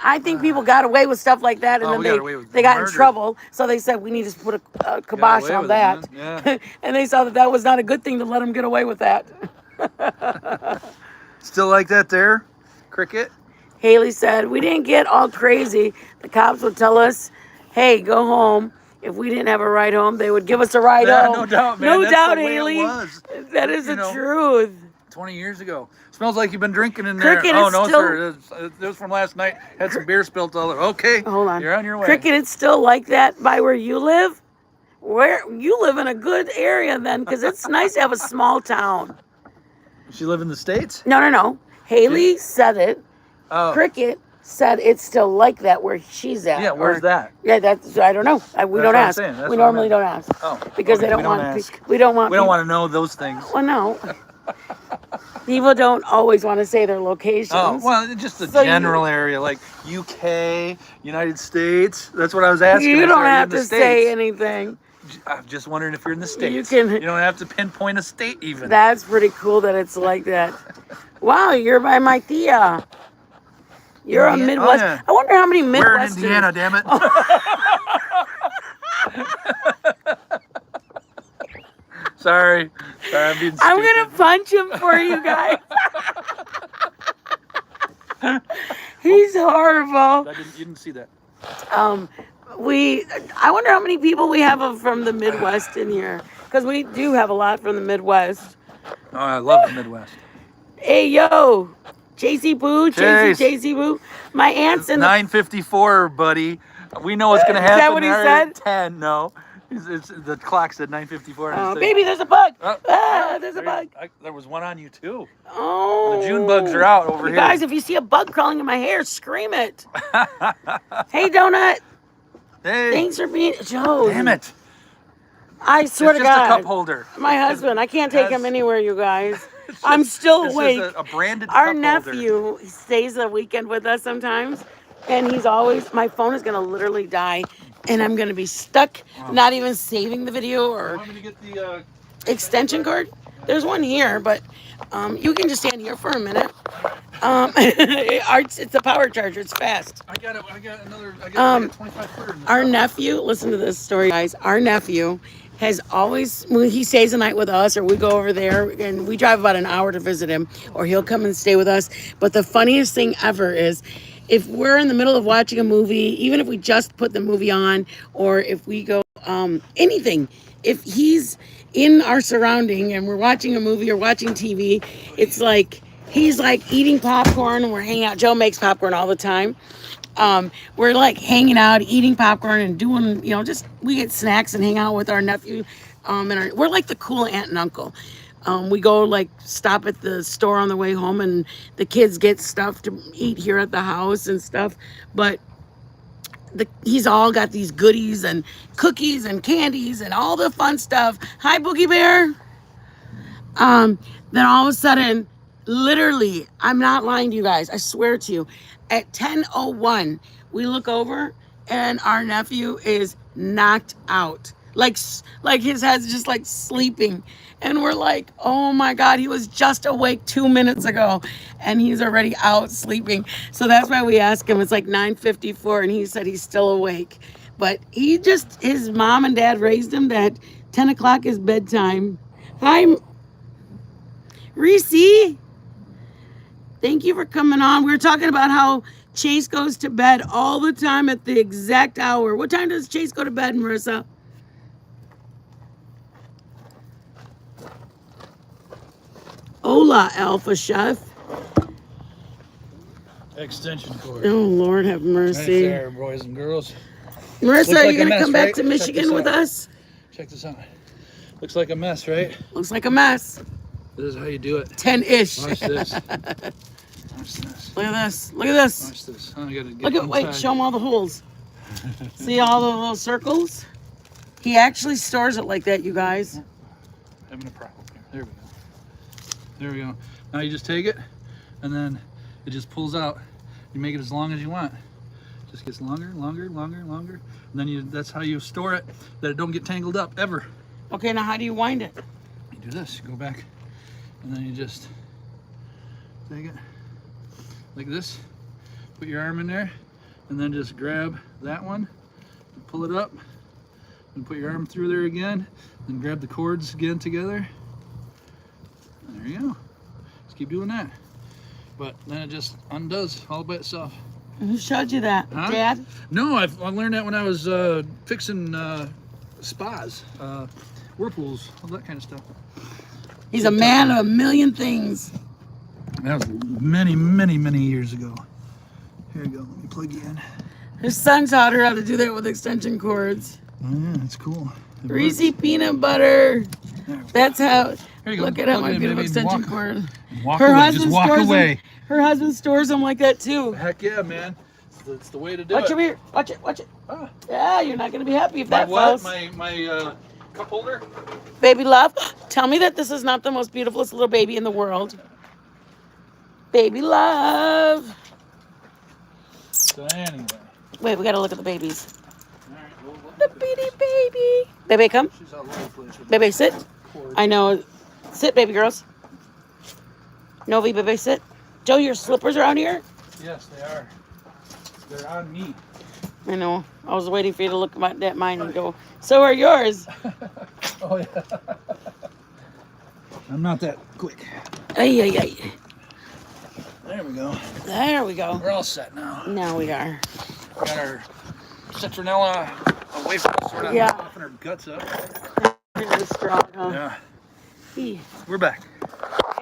I think people got away with stuff like that, and Oh, we got away then with they got in murder. trouble. So they said we need to put a kibosh away on with it, that. man. Yeah. And they saw that was not a good thing to let them get away with that. Still like that there, Cricket? Haley said we didn't get all crazy. The cops would tell us, "Hey, go home." If we didn't have a ride home, they would give us a ride Yeah, home. no doubt, man. No That's doubt, the way it Haley. was. That is You the know. truth. 20 years ago. Smells like you've been drinking in there. Cricket Oh, is no, still- sir. It was from last night. Had some beer spilt all over. Okay. Hold on. You're on your way. Cricket, it's still like that by where you live? Where you live in a good area then, because it's nice to have a small town. Does she live in the States? No. Haley said it. Oh. Cricket said it's still like that where she's at. Yeah, where's that? Yeah, that's I don't know. We That's don't what I'm ask. saying. That's We what I normally meant. don't ask. Oh. Because okay, they don't we don't want. ask. We don't want. We don't people- want to know those things. Well, no. People don't always want to say their locations. Oh, well, it's just the So you- general area, like UK, United States. That's what I was asking. You if don't you're in have the to say States. anything. I'm just wondering if you're in the States. can- You don't have to pinpoint a state even. That's pretty cool that it's like that. Wow, you're by my Thea. You're a Indiana? Midwest. Oh, yeah. I wonder how many We're in Midwesterners. Indiana, damn it. Sorry, I'm being stupid. I'm gonna punch him for you guys. He's horrible. You didn't see that. I wonder how many people we have from the Midwest in here, because we do have a lot from the Midwest. Oh, I love the Midwest. Hey yo, JC Boo, Chase. JC Boo. My aunt's in the 9:54, buddy. We know what's gonna Is that happen. what he All said? right, 10. No, it's the clock said 9:54. Oh, baby, there's a bug. Oh, There's a bug. There was one on you too. Oh. The June bugs are out over You here. guys, if you see a bug crawling in my hair, scream it. Hey, Donut. Hey, Thanks for being Joe. damn it! I swear It's to just a God. cup holder. My husband, I can't take him That's- anywhere, you guys. I'm still This awake. is a branded Our cup holder. nephew he stays the weekend with us sometimes, and he's always, my phone is going to literally die, and I'm going to be stuck, not even saving the video You or want me to get the? extension cord. There's one here, but you can just stand here for a minute. It's a power charger. It's fast. I got another. I got 25 footer in this Our cup. nephew, listen to this story, guys. Our nephew has always, when he stays the night with us, or we go over there, and we drive about an hour to visit him, or he'll come and stay with us. But the funniest thing ever is, if we're in the middle of watching a movie, even if we just put the movie on, or if we go anything, if he's in our surrounding and we're watching a movie or watching TV, it's like he's like eating popcorn and we're hanging out. Joe makes popcorn all the time. We're like hanging out, eating popcorn and doing, just we get snacks and hang out with our nephew. We're like the cool aunt and uncle. We go like stop at the store on the way home, and the kids get stuff to eat here at the house and stuff. But he's all got these goodies and cookies and candies and all the fun stuff. Hi, Boogie Bear. Then all of a sudden, literally, I'm not lying to you guys. I swear to you, at 10:01, we look over and our nephew is knocked out. Like his head's just like sleeping. And we're like, oh my God, he was just awake 2 minutes ago and he's already out sleeping. So that's why we asked him. It's like 9:54 and he said he's still awake. But his mom and dad raised him that 10 o'clock is bedtime. Hi. Reese, thank you for coming on. We were talking about how Chase goes to bed all the time at the exact hour. What time does Chase go to bed, Marissa? Hola, Alpha Chef. Extension cord. Oh, Lord have Right mercy. there, boys and girls. Marissa, Looks are like you a going to mess, come back right? to Check Michigan this with out. us? Check this out. Looks like a mess, right? Looks like a mess. This is how you do it. 10-ish. Watch this. Watch this. Look at this. Look at this. Watch this. I gotta get Look at, wait, inside. show them all the holes. See all the little circles? He actually stores it like that, you guys. Having a problem here. There we go. There we go. Now you just take it, and then it just pulls out. You make it as long as you want. It just gets longer, longer, longer, longer. And then that's how you store it, that it don't get tangled up ever. Okay, now how do you wind it? You do this. You go back, and then you just take it like this. Put your arm in there, and then just grab that one, and pull it up, and put your arm through there again, then grab the cords again together. There you go. Just keep doing that. But then it just undoes all by itself. Who showed you that? Huh? Dad? No, I learned that when I was fixing spas, whirlpools, all that kind of stuff. He's a man of a million things. That was many, many, many years ago. Here you go. Let me plug you in. His son taught her how to do that with extension cords. Oh yeah, that's cool. It Reese works. peanut butter. There. That's how. Here you go. Look at how Plug my it in, beautiful baby, and extension walk- cord. and Walk Her away. husband Just walk stores away. them. Her husband stores them like that too. Heck yeah, man. It's the way to do Watch it. your ear. Watch it. Watch it. Ah, Yeah, you're not gonna be happy if my that what? falls. My cup holder? Baby love, tell me that this is not the most beautifulest little baby in the world. Baby love. So anyway. Wait, we gotta look at the babies. All right, well, The bitty baby. Baby, come. she's all over the place with Baby, sit. the cord. I know. Sit, baby girls. Novi, baby, sit. Joe, your slippers are out here? Yes, they are. They're on me. I know. I was waiting for you to look at mine and go, so are yours. Oh yeah. I'm not that quick. Ay, ay, ay. There we go. There we go. We're all set now. Now we are. Got our citronella away from us, sort of Yeah. coughing our guts up. Really strong, huh? Yeah. Eee. We're back.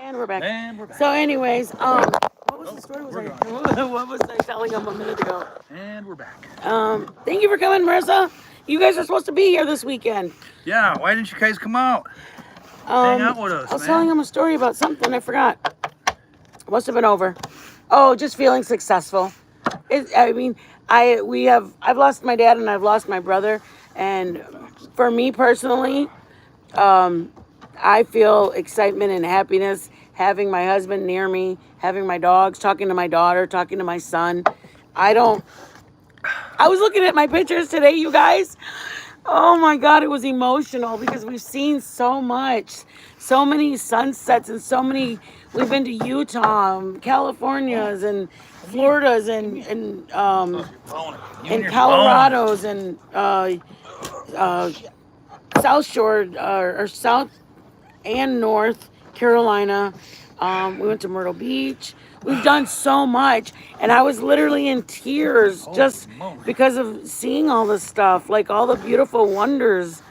And we're back. And we're back. So, anyways, what was the story? we're What was I telling him a minute ago? And we're back. Thank you for coming, Marissa. You guys are supposed to be here this weekend. Yeah, why didn't you guys come out? Hang out with us, I was man. telling him a story about something. I forgot. Must have been over. Oh, just feeling successful. I've lost my dad and I've lost my brother, and for me personally, I feel excitement and happiness having my husband near me, having my dogs, talking to my daughter, talking to my son. I was looking at my pictures today, you guys. Oh my God, it was emotional because we've seen so much, so many sunsets and so many. We've been to Utah, California's, and Florida's, and Colorado's, and South Shore, or South and North Carolina. We went to Myrtle Beach. We've done so much, and I was literally in tears just because of seeing all this stuff, like all the beautiful wonders.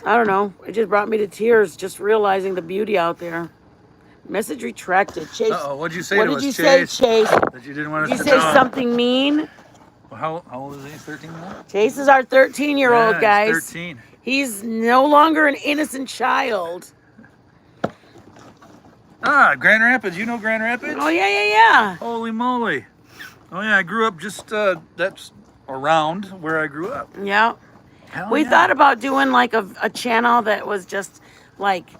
I don't know. It just brought me to tears just realizing the beauty out there. Message retracted. Chase. Uh-oh, what'd you say What to did us, you say, Chase? That you didn't want us Did you to say know. something mean? Well, how old is he? 13 now? Chase is our 13-year-old, Yeah, guys. he's 13. He's no longer an innocent child. Ah, Grand Rapids. You know Grand Rapids? Oh, yeah. Holy moly. Oh, yeah, I grew up just, that's around where I grew up. Yeah. Hell We yeah. thought about doing like a channel that was just like,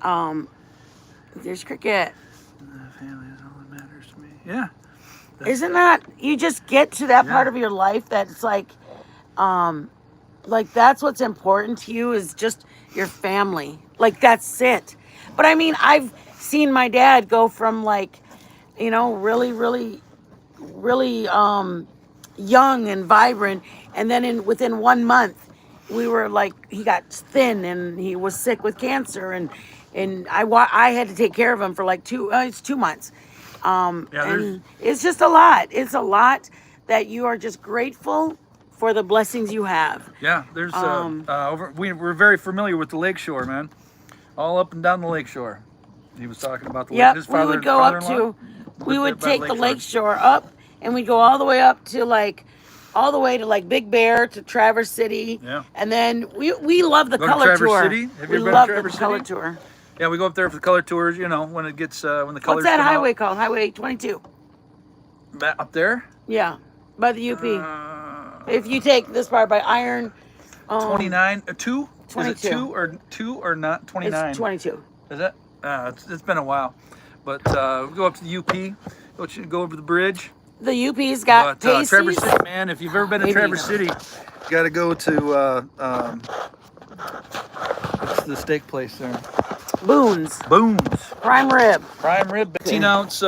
there's Cricket. Family is all that matters to me. Yeah. Isn't that, you just get to that part of your life that's like that's what's important to you is just your family. Like that's it. But I mean, I've seen my dad go from like, really, really, really young and vibrant, and then within 1 month, we were like, he got thin and he was sick with cancer, and and I had to take care of him for like it's 2 months. Yeah, And it's just a lot. It's a lot that you are just grateful for the blessings you have. yeah, there's Um, we're very familiar with the lakeshore, man. All up and down the lakeshore. He was talking about the lake. Yep, His we would go up father-in-law to, we lived there would by take the lakeshore up, and we'd go all the way up to like, all the way to like Big Bear to Traverse City. Yeah. And then we love the Go to color Traverse tour. City? Have you We ever been to love the Traverse color City? tour. Yeah, we go up there for the color tours. You know, when it gets when the colors What's that come highway out. called? Highway 22. Up there. Yeah, by the UP. Uh, If you take this part by Iron, 29, 2? Is 22. it 2 or not 29? It's 22. Is it? It's been a while. But we go up to the UP, go over the bridge. The UP's got But Pacey's. Traverse City, man, if you've ever been to Maybe Traverse not. City, you got to go to what's the steak place there? Boone's. Boone's. Prime rib. Prime rib, 18-ounce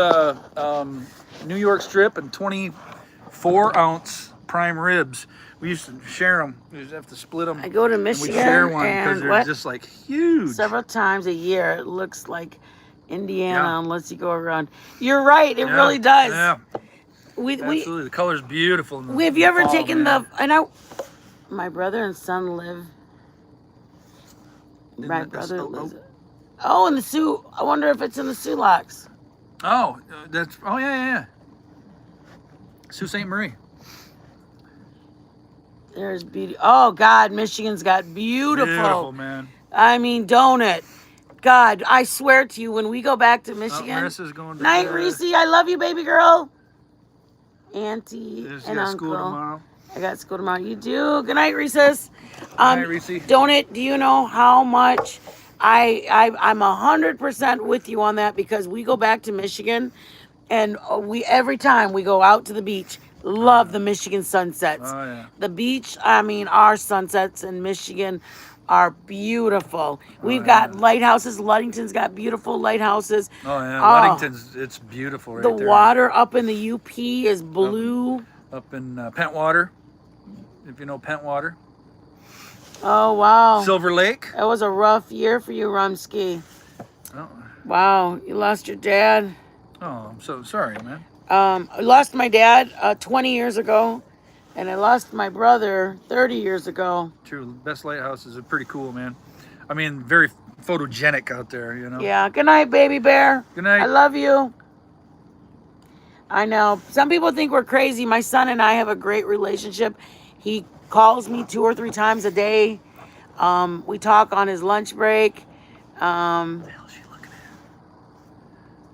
New York strip and 24-ounce prime ribs. We used to share them. We used to have to split them. I go to And we Michigan share one because and they're what? just like huge. Several times a year. It looks like Indiana Yeah. unless you go around. You're right. It Yeah, really does. Yeah, We absolutely. The color's beautiful. In the, have in you the ever fall, taken man. my brother and son live. In My the- brother oh, lives. Oh, in the Sioux. I wonder if it's in the Sulaks. Oh, yeah. Sault Ste. Marie. There's beauty. Oh God, Michigan's got beautiful. Beautiful, man. I mean, don't it? God, I swear to you, when we go back to Oh, Michigan, Marissa's going to night, bed. Reese. I love you, baby girl. Auntie She's and got uncle. school tomorrow. I got school tomorrow. You do. Good night, Reese's. Night, Reese. Don't it? Do you know how much I'm 100% with you on that, because we go back to Michigan, and every time we go out to the beach, love the Michigan sunsets. Oh, yeah. The beach, I mean, our sunsets in Michigan are beautiful. We've got lighthouses. Ludington's got beautiful lighthouses. Oh, yeah. Oh, Ludington's, it's beautiful right the there. water up in the UP is blue. Up in Pentwater, if you know Pentwater. Oh, wow. Silver Lake. That was a rough year for you, Rumsky. Oh, Wow, you lost your dad. I'm so sorry, man. I lost my dad 20 years ago, and I lost my brother 30 years ago. True, best lighthouses are pretty cool, man. I mean, very photogenic out there, you know. Yeah, good night, baby bear. Good night. I love you. I know. Some people think we're crazy. My son and I have a great relationship. He calls me 2 or 3 times a day. We talk on his lunch break. What the hell is she looking at?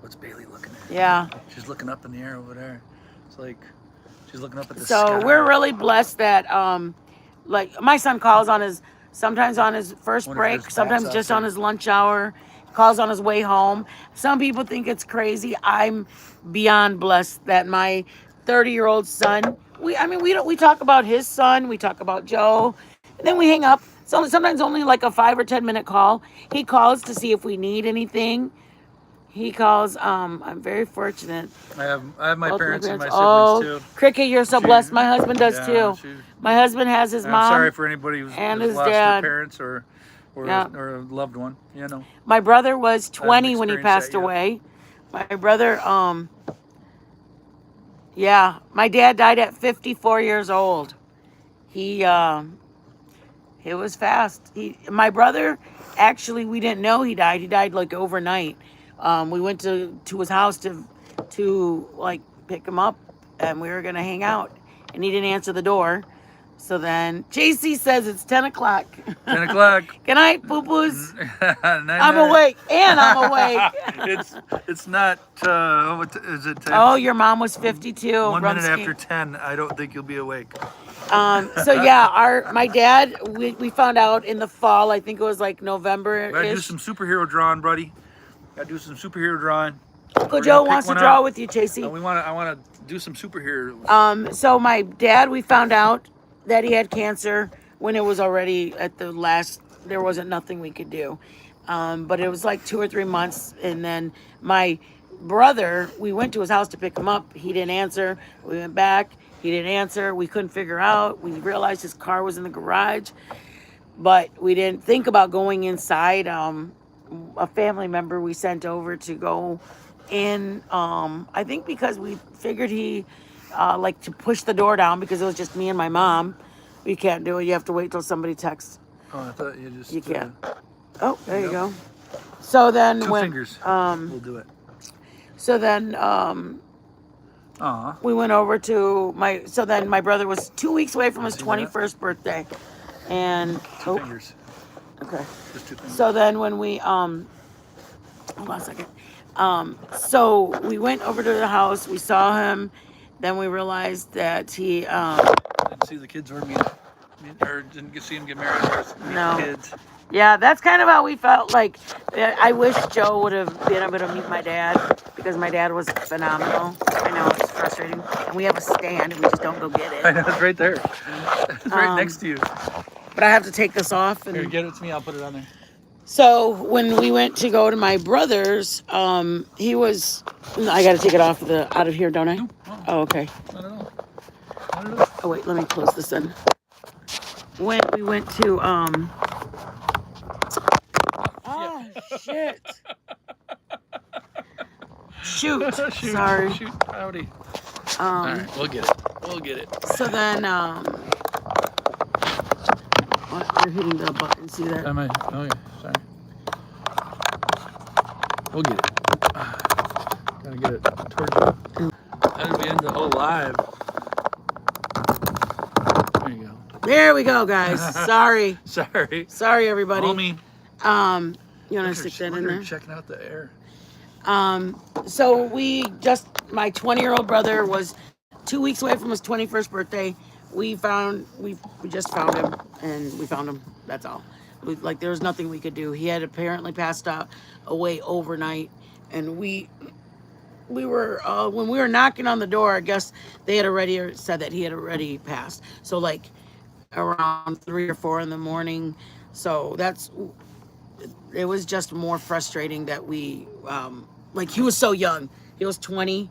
What's Bailey looking at? Yeah. She's looking up in the air over there. It's like she's looking up at the So sky. we're really blessed that, like, my son calls sometimes on his first Wonder if break, there's sometimes bats just out on there. his lunch hour, calls on his way home. Some people think it's crazy. I'm beyond blessed that my 30-year-old son, we talk about his son, we talk about Joe, and then we hang up. So sometimes only like a 5 or 10 minute call. He calls to see if we need anything. He calls. I'm very fortunate. I have my Both parents and my oh, siblings too. Cricket, you're so She- blessed. My husband does Yeah, too. she- My husband has his I'm mom. sorry for anybody who's and who's his lost dad. their parents or Yeah. or a loved one. You know. My brother was 20 when he experienced passed that yet. away. My brother, yeah, my dad died at 54 years old. He, it was fast. My brother, actually, we didn't know he died. He died like overnight. We went to his house to like pick him up, and we were gonna hang out, and he didn't answer the door. So then JC says it's 10 o'clock. 10 o'clock. Good night, poo-poos. I'm I'm awake, and I'm awake. It's not. What is it? Oh, your mom was 52. 1 minute Rumsky. after 10. I don't think you'll be awake. So yeah, my dad, we found out in the fall. I think it was like November. Gotta do some superhero drawing, buddy. Gotta do some superhero drawing. Uncle We're Joe gonna pick wants to one draw out. with you, Chasey. I wanna do some superheroes. So my dad, we found out that he had cancer when it was already at the last. There wasn't nothing we could do, but it was like 2 or 3 months, and then my brother, we went to his house to pick him up. He didn't answer. We went back. He didn't answer. We couldn't figure out. We realized his car was in the garage, but we didn't think about going inside. a family member we sent over to go in. I think because we figured he like to push the door down because it was just me and my mom. You can't do it. You have to wait till somebody texts. Oh, I thought you just. You can't. Oh, there you go. So then Two when fingers. We'll do it. so then Aw. we went over to my. So then my brother was 2 weeks away from his See that? 21st birthday, and Two fingers. okay. Just 2 fingers. So then when we hold on a second. So we went over to the house. We saw him. Then we realized that he Didn't see the kids or meet, or didn't see him get married or meet No. the kids. yeah, that's kind of how we felt. Like I wish Joe would have been able to meet my dad because my dad was phenomenal. I know it's frustrating, and we have a stand, and we just don't go get I it. know, it's right there. It's right next to you. But I have to take this off and. Here, get it to me. I'll put it on there. So when we went to go to my brother's, he was. I got to take it out of here, don't I? No, Oh, okay. not at all. Not at all. Oh wait, let me close this in. When we went to Oh shit. Shoot. Shoot, Sorry. Shoot. Howdy. All right, we'll get it. We'll get it. So then what, you're hitting the button, see that? Am I? Oh yeah. Sorry. We'll get it. Gotta get it towards you. That'll be into whole live. There you go. There we go, guys. Sorry. Sorry, Everybody. Homie. You wanna stick that in there? Checking out the air. So my 20-year-old brother was 2 weeks away from his 21st birthday. We just found him, and we found him. That's all. There was nothing we could do. He had apparently passed away overnight, and we were when we were knocking on the door, I guess they had already said that he had already passed. So like around 3 or 4 in the morning. So it was just more frustrating that we he was so young. He was 20,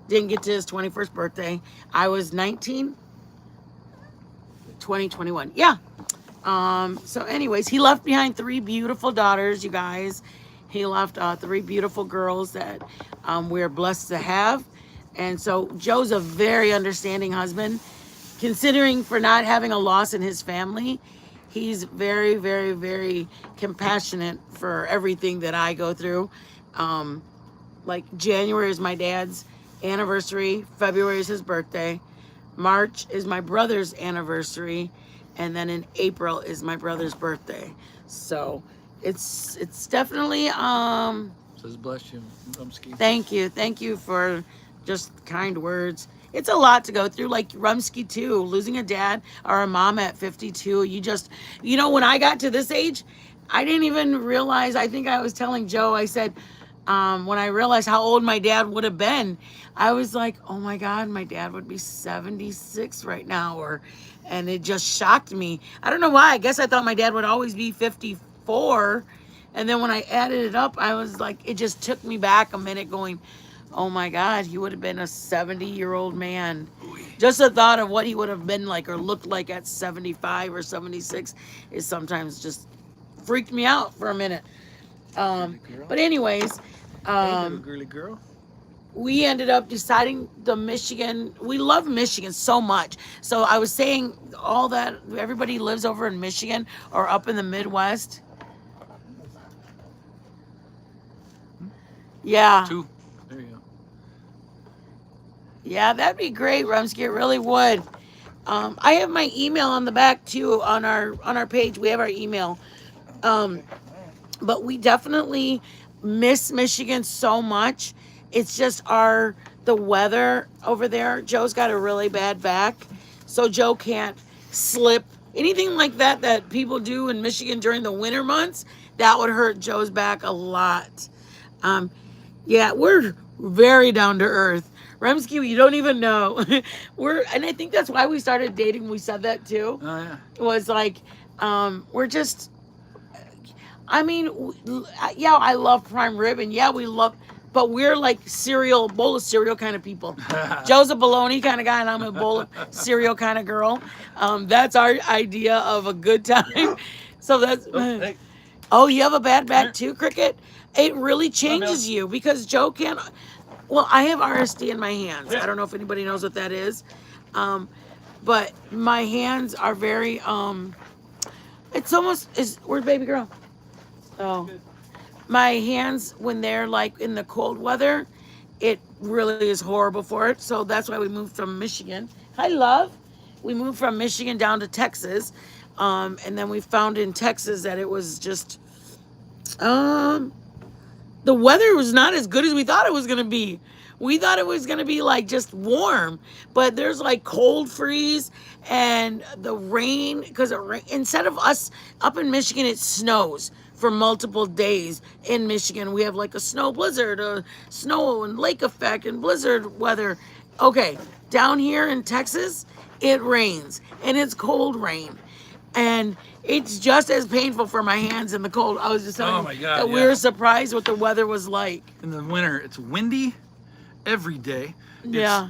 didn't get to his 21st birthday. I was 19, 20, 21. Yeah. So anyways, he left behind 3 beautiful daughters, you guys. He left 3 beautiful girls that we're blessed to have. And so Joe's a very understanding husband. Considering for not having a loss in his family, he's very, very, very compassionate for everything that I go through. Like January is my dad's anniversary. February is his birthday. March is my brother's anniversary. And then in April is my brother's birthday. So it's definitely Says bless you, Rumsky. Thank you for just kind words. It's a lot to go through, like Rumsky too, losing a dad or a mom at 52. When I got to this age, I didn't even realize. I think I was telling Joe, I said, when I realized how old my dad would have been, I was like, oh my God, my dad would be 76 right now. And it just shocked me. I don't know why. I guess I thought my dad would always be 54. And then when I added it up, I was like, it just took me back a minute going, oh my God, he would have been a 70-year-old man. Just the thought of what he would have been like or looked like at 75 or 76 is sometimes just freaked me out for a minute. But anyways, Hey, girly girl. we ended up deciding Michigan. We love Michigan so much. So I was saying all that everybody lives over in Michigan or up in the Midwest. Yeah. 2. There you go. Yeah, that'd be great, Rumsky. It really would. I have my email on the back too on our page. We have our email. But we definitely miss Michigan so much. It's just the weather over there. Joe's got a really bad back, so Joe can't slip. Anything like that people do in Michigan during the winter months, that would hurt Joe's back a lot. Yeah, we're very down to earth. Remsky, you don't even know. And I think that's why we started dating. We said that too. Oh yeah. It was like, we're just, I love prime rib, and yeah, but we're like bowl of cereal kind of people. Joe's a bologna kind of guy, and I'm a bowl of cereal kind of girl. That's our idea of a good time. So that's, Hey. Oh, you have a bad Come back here. too, Cricket? It really on, changes Millie. you because Joe can't. Well, I have RSD in my hands. Yeah. I don't know if anybody knows what that is. Um, but my hands are very, it's almost, where's baby girl? Oh. My hands, when they're like in the cold weather, it really is horrible for it. So that's why we moved from Michigan. Hi, love. We moved from Michigan down to Texas. And then we found in Texas that it was just, um, the weather was not as good as we thought it was going to be. We thought it was going to be like just warm, but there's like cold freeze and the rain because instead of us up in Michigan, it snows for multiple days in Michigan. We have like a snow blizzard, a snow and lake effect and blizzard weather. Okay, down here in Texas, it rains and it's cold rain. And it's just as painful for my hands in the cold. I was just telling Oh you my God, that we yeah. were surprised what the weather was like. In the winter, it's windy every day. It's Yeah.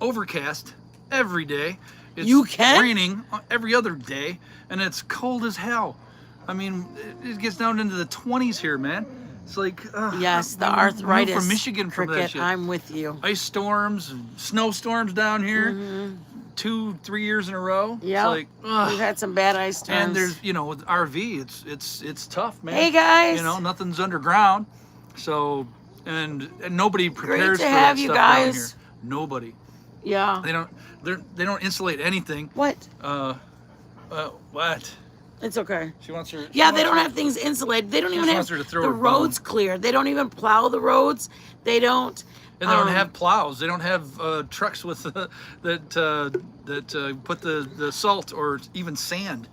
overcast every day. It's You can? raining every other day, and it's cold as hell. I mean, it gets down into the 20s here, man. It's like Yes, the we moved arthritis. from Michigan from that Cricket, shit. I'm with you. Ice storms, snowstorms down here, 2-3 years in a row. Yeah. It's like, ugh. We've had some bad ice storms. And there's, with RV, it's tough, man. Hey, guys. Nothing's underground, so and nobody prepares to for have that you stuff down guys. here. Nobody. Yeah. They don't insulate anything. What? What? It's okay. She wants her. Yeah, they don't have things insulated. They don't She even just have wants her to throw the her roads cleared. They don't even plow the roads. They don't. And they don't have plows. They don't have trucks with that put the salt or even sand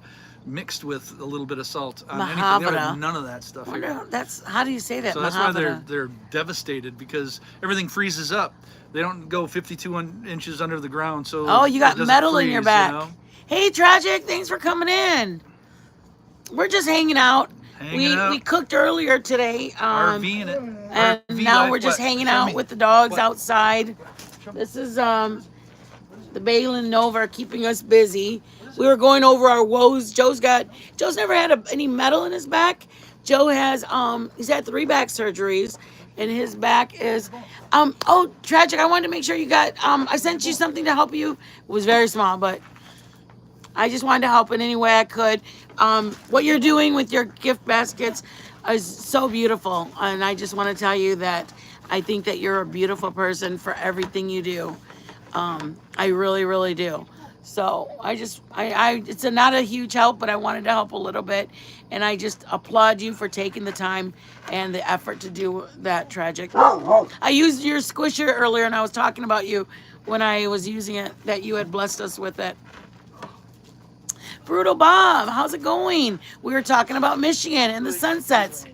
mixed with a little bit of salt on anything. They don't Mahavana. have none of that stuff I here. wonder that's how do you say that? So that's why Mahavana. they're devastated, because everything freezes up. They don't go 52 inches under the ground, so Oh, you it got doesn't metal in your freeze, back. Hey, Tragic, thanks for coming in. We're just hanging out. Hanging out. We cooked earlier today. RVing it. And RV now life. we're just What? hanging Show out me. with the dogs What? outside. This is the Balin Nova are keeping us busy. We were going over our woes. Joe's never had any metal in his back. Joe has he's had 3 back surgeries, and his back is oh, Tragic. I wanted to make sure you got I sent you something to help you. It was very small, but I just wanted to help in any way I could. What you're doing with your gift baskets is so beautiful, and I just want to tell you that I think that you're a beautiful person for everything you do. I really, really do. So it's not a huge help, but I wanted to help a little bit, and I just applaud you for taking the time and the effort to do that. Tragic. I used your squisher earlier, and I was talking about you when I was using it, that you had blessed us with it. Brutal Bob, how's it going? We were talking about Michigan and the sunsets.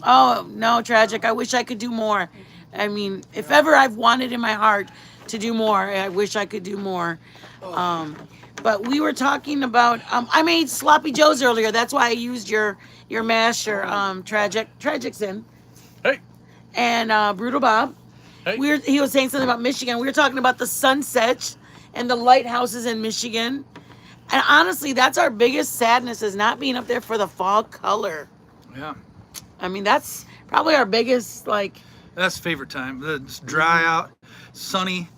Oh, no, Tragic. I wish I could do more. I mean, if ever I've wanted in my heart to do more, I wish I could do more. But we were talking about, I made sloppy joes earlier. That's why I used your masher, Tragic's in. Hey. And Brutal Bob. Hey. He was saying something about Michigan. We were talking about the sunsets and the lighthouses in Michigan. And honestly, that's our biggest sadness, is not being up there for the fall color. Yeah. I mean, that's probably our biggest, like... That's favorite time. It's dry out, sunny.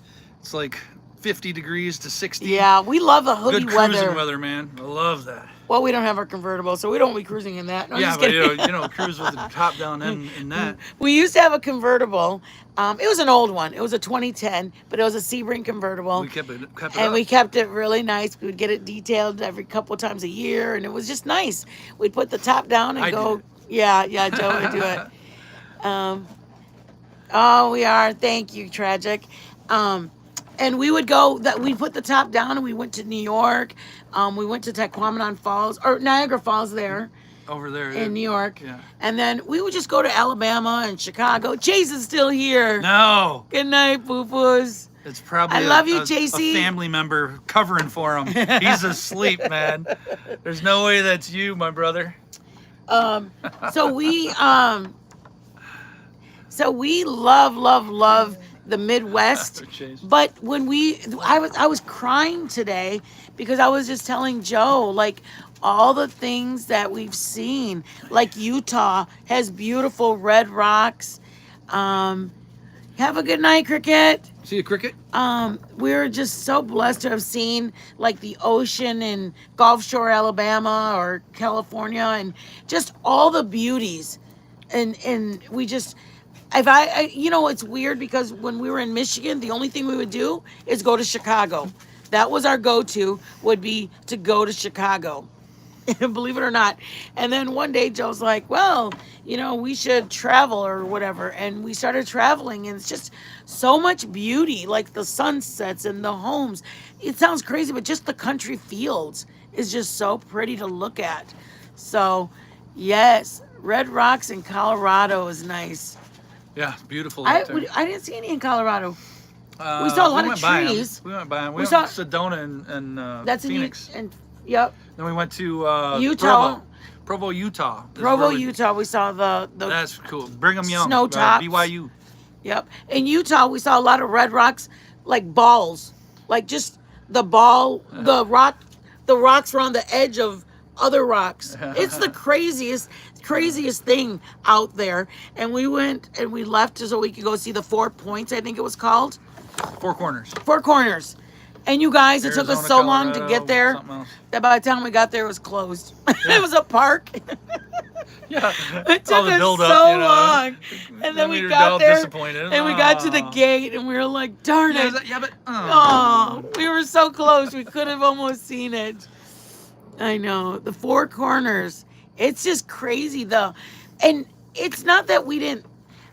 It's like 50 degrees to 60. Yeah, we love the hoodie Good cruising weather. weather, man. I love that. Well, we don't have our convertible, so we don't be cruising in that. No, I'm Yeah, just but kidding. cruise with the top down in that. We used to have a convertible. It was an old one. It was a 2010, but it was a Sebring convertible. We kept it And up. we kept it really nice. We would get it detailed every couple of times a year, and it was just nice. We'd put the top down and I go. did Yeah, Joe would do it. Oh, we are. Thank you, Tragic. And we would go. We'd put the top down, and we went to New York. We went to Taquamenon Falls or Niagara Falls there. Over there. In New York. Yeah. And then we would just go to Alabama and Chicago. Chase is still here. No. Good night, poo-poos. It's probably I love you, a JC. family member covering for him. He's asleep, man. There's no way that's you, my brother. So we love the Midwest. Chase. But when I was crying today because I was just telling Joe, like, all the things that we've seen. Like Utah has beautiful red rocks. Um, have a good night, Cricket. See a cricket? We're just so blessed to have seen like the ocean in Gulf Shore, Alabama, or California, and just all the beauties. And we just, if you know, it's weird because when we were in Michigan, the only thing we would do is go to Chicago. That was our go-to, would be to go to Chicago. Believe it or not. And then one day Joe's like, well, you know, we should travel or whatever. And we started traveling, and it's just so much beauty, like the sunsets and the homes. It sounds crazy, but just the country fields is just so pretty to look at. So, yes, Red Rocks in Colorado is nice. Yeah, beautiful out there. I didn't see any in Colorado. We saw a lot of trees. We went by them. We saw went to Sedona and That's Phoenix. Yep. Then we went to Utah. Provo, Utah. Provo, Utah. We saw the That's cool. Brigham Young. Snow tops. BYU. Yep. In Utah, we saw a lot of red rocks, like balls, like just the ball, the rocks were on the edge of other rocks. It's the craziest thing out there. And we went and we left so we could go see the 4 Points, I think it was called. Four Corners. Four Corners. And you guys, it took us so long to get there that by the time we got there, it was closed. Yeah. It was a park. Yeah, it took us so long. And then we got there, and we got to the gate, and we were like, darn it. Yeah, but we were so close. We could have almost seen it. I know. The Four Corners. It's just crazy, though. And it's not that we didn't.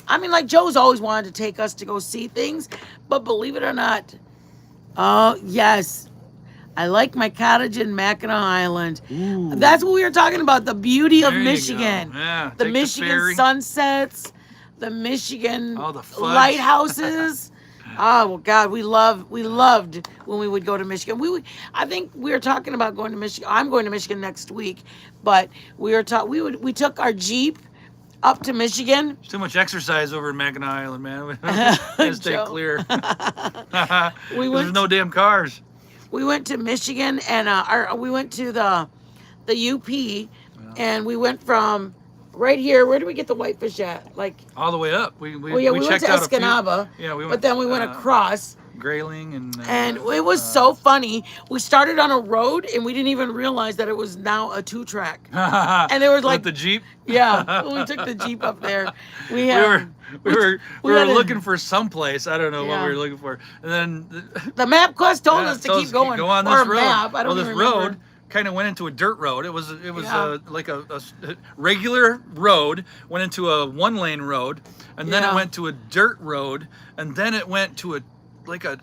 I mean, like, Joe's always wanted to take us to go see things, but believe it or not, oh, yes. I like my cottage in Mackinac Island. Ooh. That's what we were talking about, the beauty of Michigan. Yeah, the Michigan sunsets, the Michigan the lighthouses. Oh, well, God, we loved when we would go to Michigan. I think we were talking about going to Michigan. I'm going to Michigan next week, but we took our Jeep up to Michigan. Too much exercise over in Mackinac Island, man. We gotta stay clear. There's no damn cars. We went to Michigan and we went to the UP, and we went from right here. Where do we get the whitefish at? Like all the way up. We went checked to out Escanaba. But then we went across. Grayling and it was so funny. We started on a road and we didn't even realize that it was now a 2-track. And there was like the Jeep. Yeah, we took the Jeep up there. We were looking for someplace. I don't know what we were looking for. And then the MapQuest told us to keep going. Go on this road. Map. I don't this remember. road kind of went into a dirt road. It was like a regular road, went into a 1-lane road, and then it went to a dirt road, and then it went to a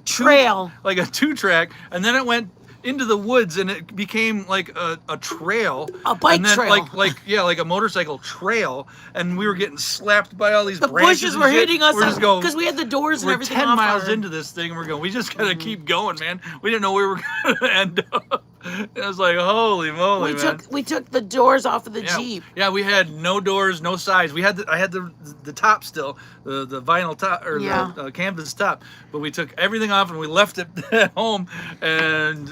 trail, like a 2-track, and then it went into the woods, and it became like a trail, a bike trail, like a motorcycle trail, and we were getting slapped by all these the branches. Bushes were hitting us because we had the doors and everything. We're 10 miles into this thing, and we're going. We just gotta keep going, man. We didn't know we were gonna end up. It was like, holy moly, man. We took the doors off of the Jeep. Yeah, we had no doors, no sides. I had the top still, the vinyl top or the canvas top, but we took everything off and we left it at home, and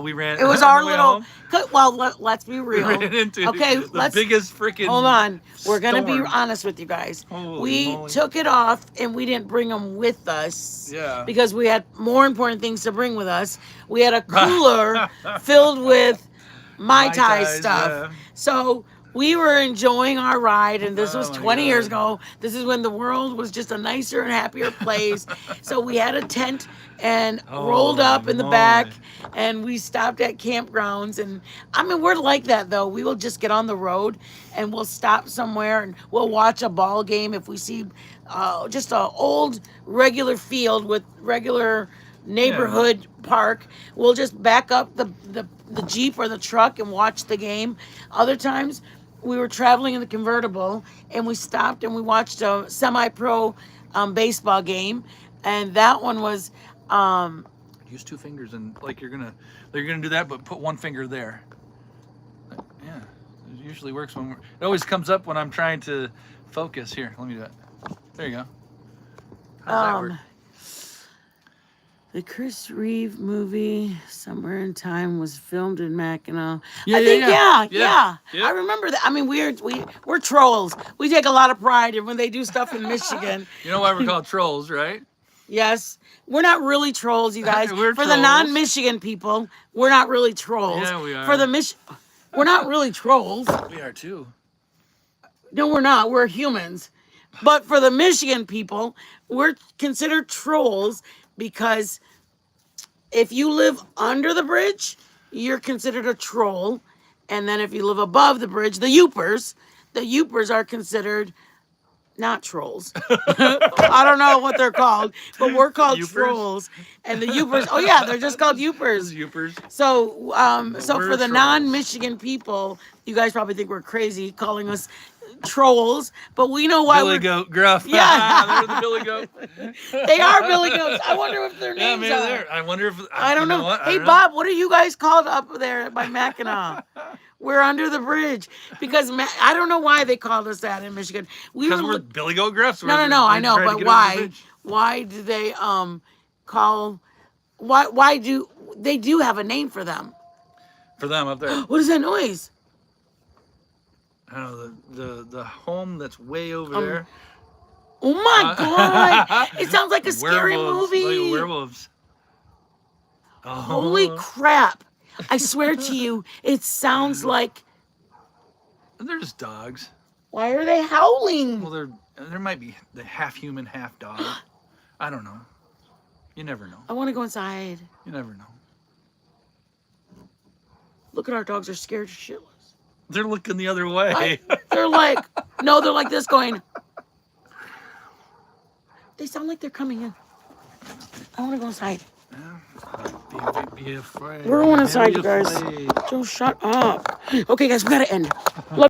we ran. It was our little. Well, let's be real. We ran into the biggest freaking. Hold on, we're gonna storm. be honest with you guys. Holy we moly. took it off and we didn't bring them with us. Yeah. Because we had more important things to bring with us. We had a cooler filled with Mai Tai stuff. Yeah. So we were enjoying our ride, and this was 20 years ago. This is when the world was just a nicer and happier place. So we had a tent and rolled up in the back, and we stopped at campgrounds. And I mean, we're like that though. We will just get on the road and we'll stop somewhere and we'll watch a ball game if we see just an old regular field with regular neighborhood park. We'll just back up the Jeep or the truck and watch the game. Other times we were traveling in the convertible and we stopped and we watched a semi-pro baseball game, and that one was use 2 fingers and like you're gonna do that, but put 1 finger there. Yeah, it usually works it always comes up when I'm trying to focus. Here, let me do it. There you go. How does that work? The Chris Reeve movie, Somewhere in Time, was filmed in Mackinac. Yeah, I think, yeah. Yeah. I remember that. I mean, we're trolls. We take a lot of pride in when they do stuff in Michigan. You know why we're called trolls, right? Yes. We're not really trolls, you guys. We're For the trolls. non-Michigan people, we're not really trolls. Yeah, we are. For the we're not really trolls. We are too. No, we're not. We're humans. But for the Michigan people, we're considered trolls because if you live under the bridge, you're considered a troll. And then if you live above the bridge, the Yoopers are considered not trolls. I don't know what they're called, but we're called Yoopers? trolls. And the Yoopers, oh yeah, they're just called Yoopers. Youpers. So, so we're for the trolls. non-Michigan people, you guys probably think we're crazy calling us trolls, but we know why Billy we're. Goat, Gruff. Yeah. They're the Billy Goat. They are Billy Goats. I wonder if their Yeah, names maybe are. they're. I wonder if. I don't you know. What? I Hey, don't know. Bob, what are you guys called up there by Mackinac? We're under the bridge because I don't know why they called us that in Michigan. Because we're Billy Goat Gruffs. No, I know, but why? Why do they call? Why do they do have a name for them? For them up there. What is that noise? I don't know, the home that's way over there. Oh my God! It sounds like a scary Werewolves, movie. like werewolves. Oh. Holy crap! I swear to you, it sounds like. They're just dogs. Why are they howling? Well, there might be the half human, half dog. I don't know. You never know. I want to go inside. You never know. Look at our dogs; are scared shitless. They're looking the other way. They're like, no, they're like this, going. They sound like they're coming in. I want to go inside. Be afraid. We're going inside, you guys. Afraid. Joe, shut up. Okay, guys, we gotta end.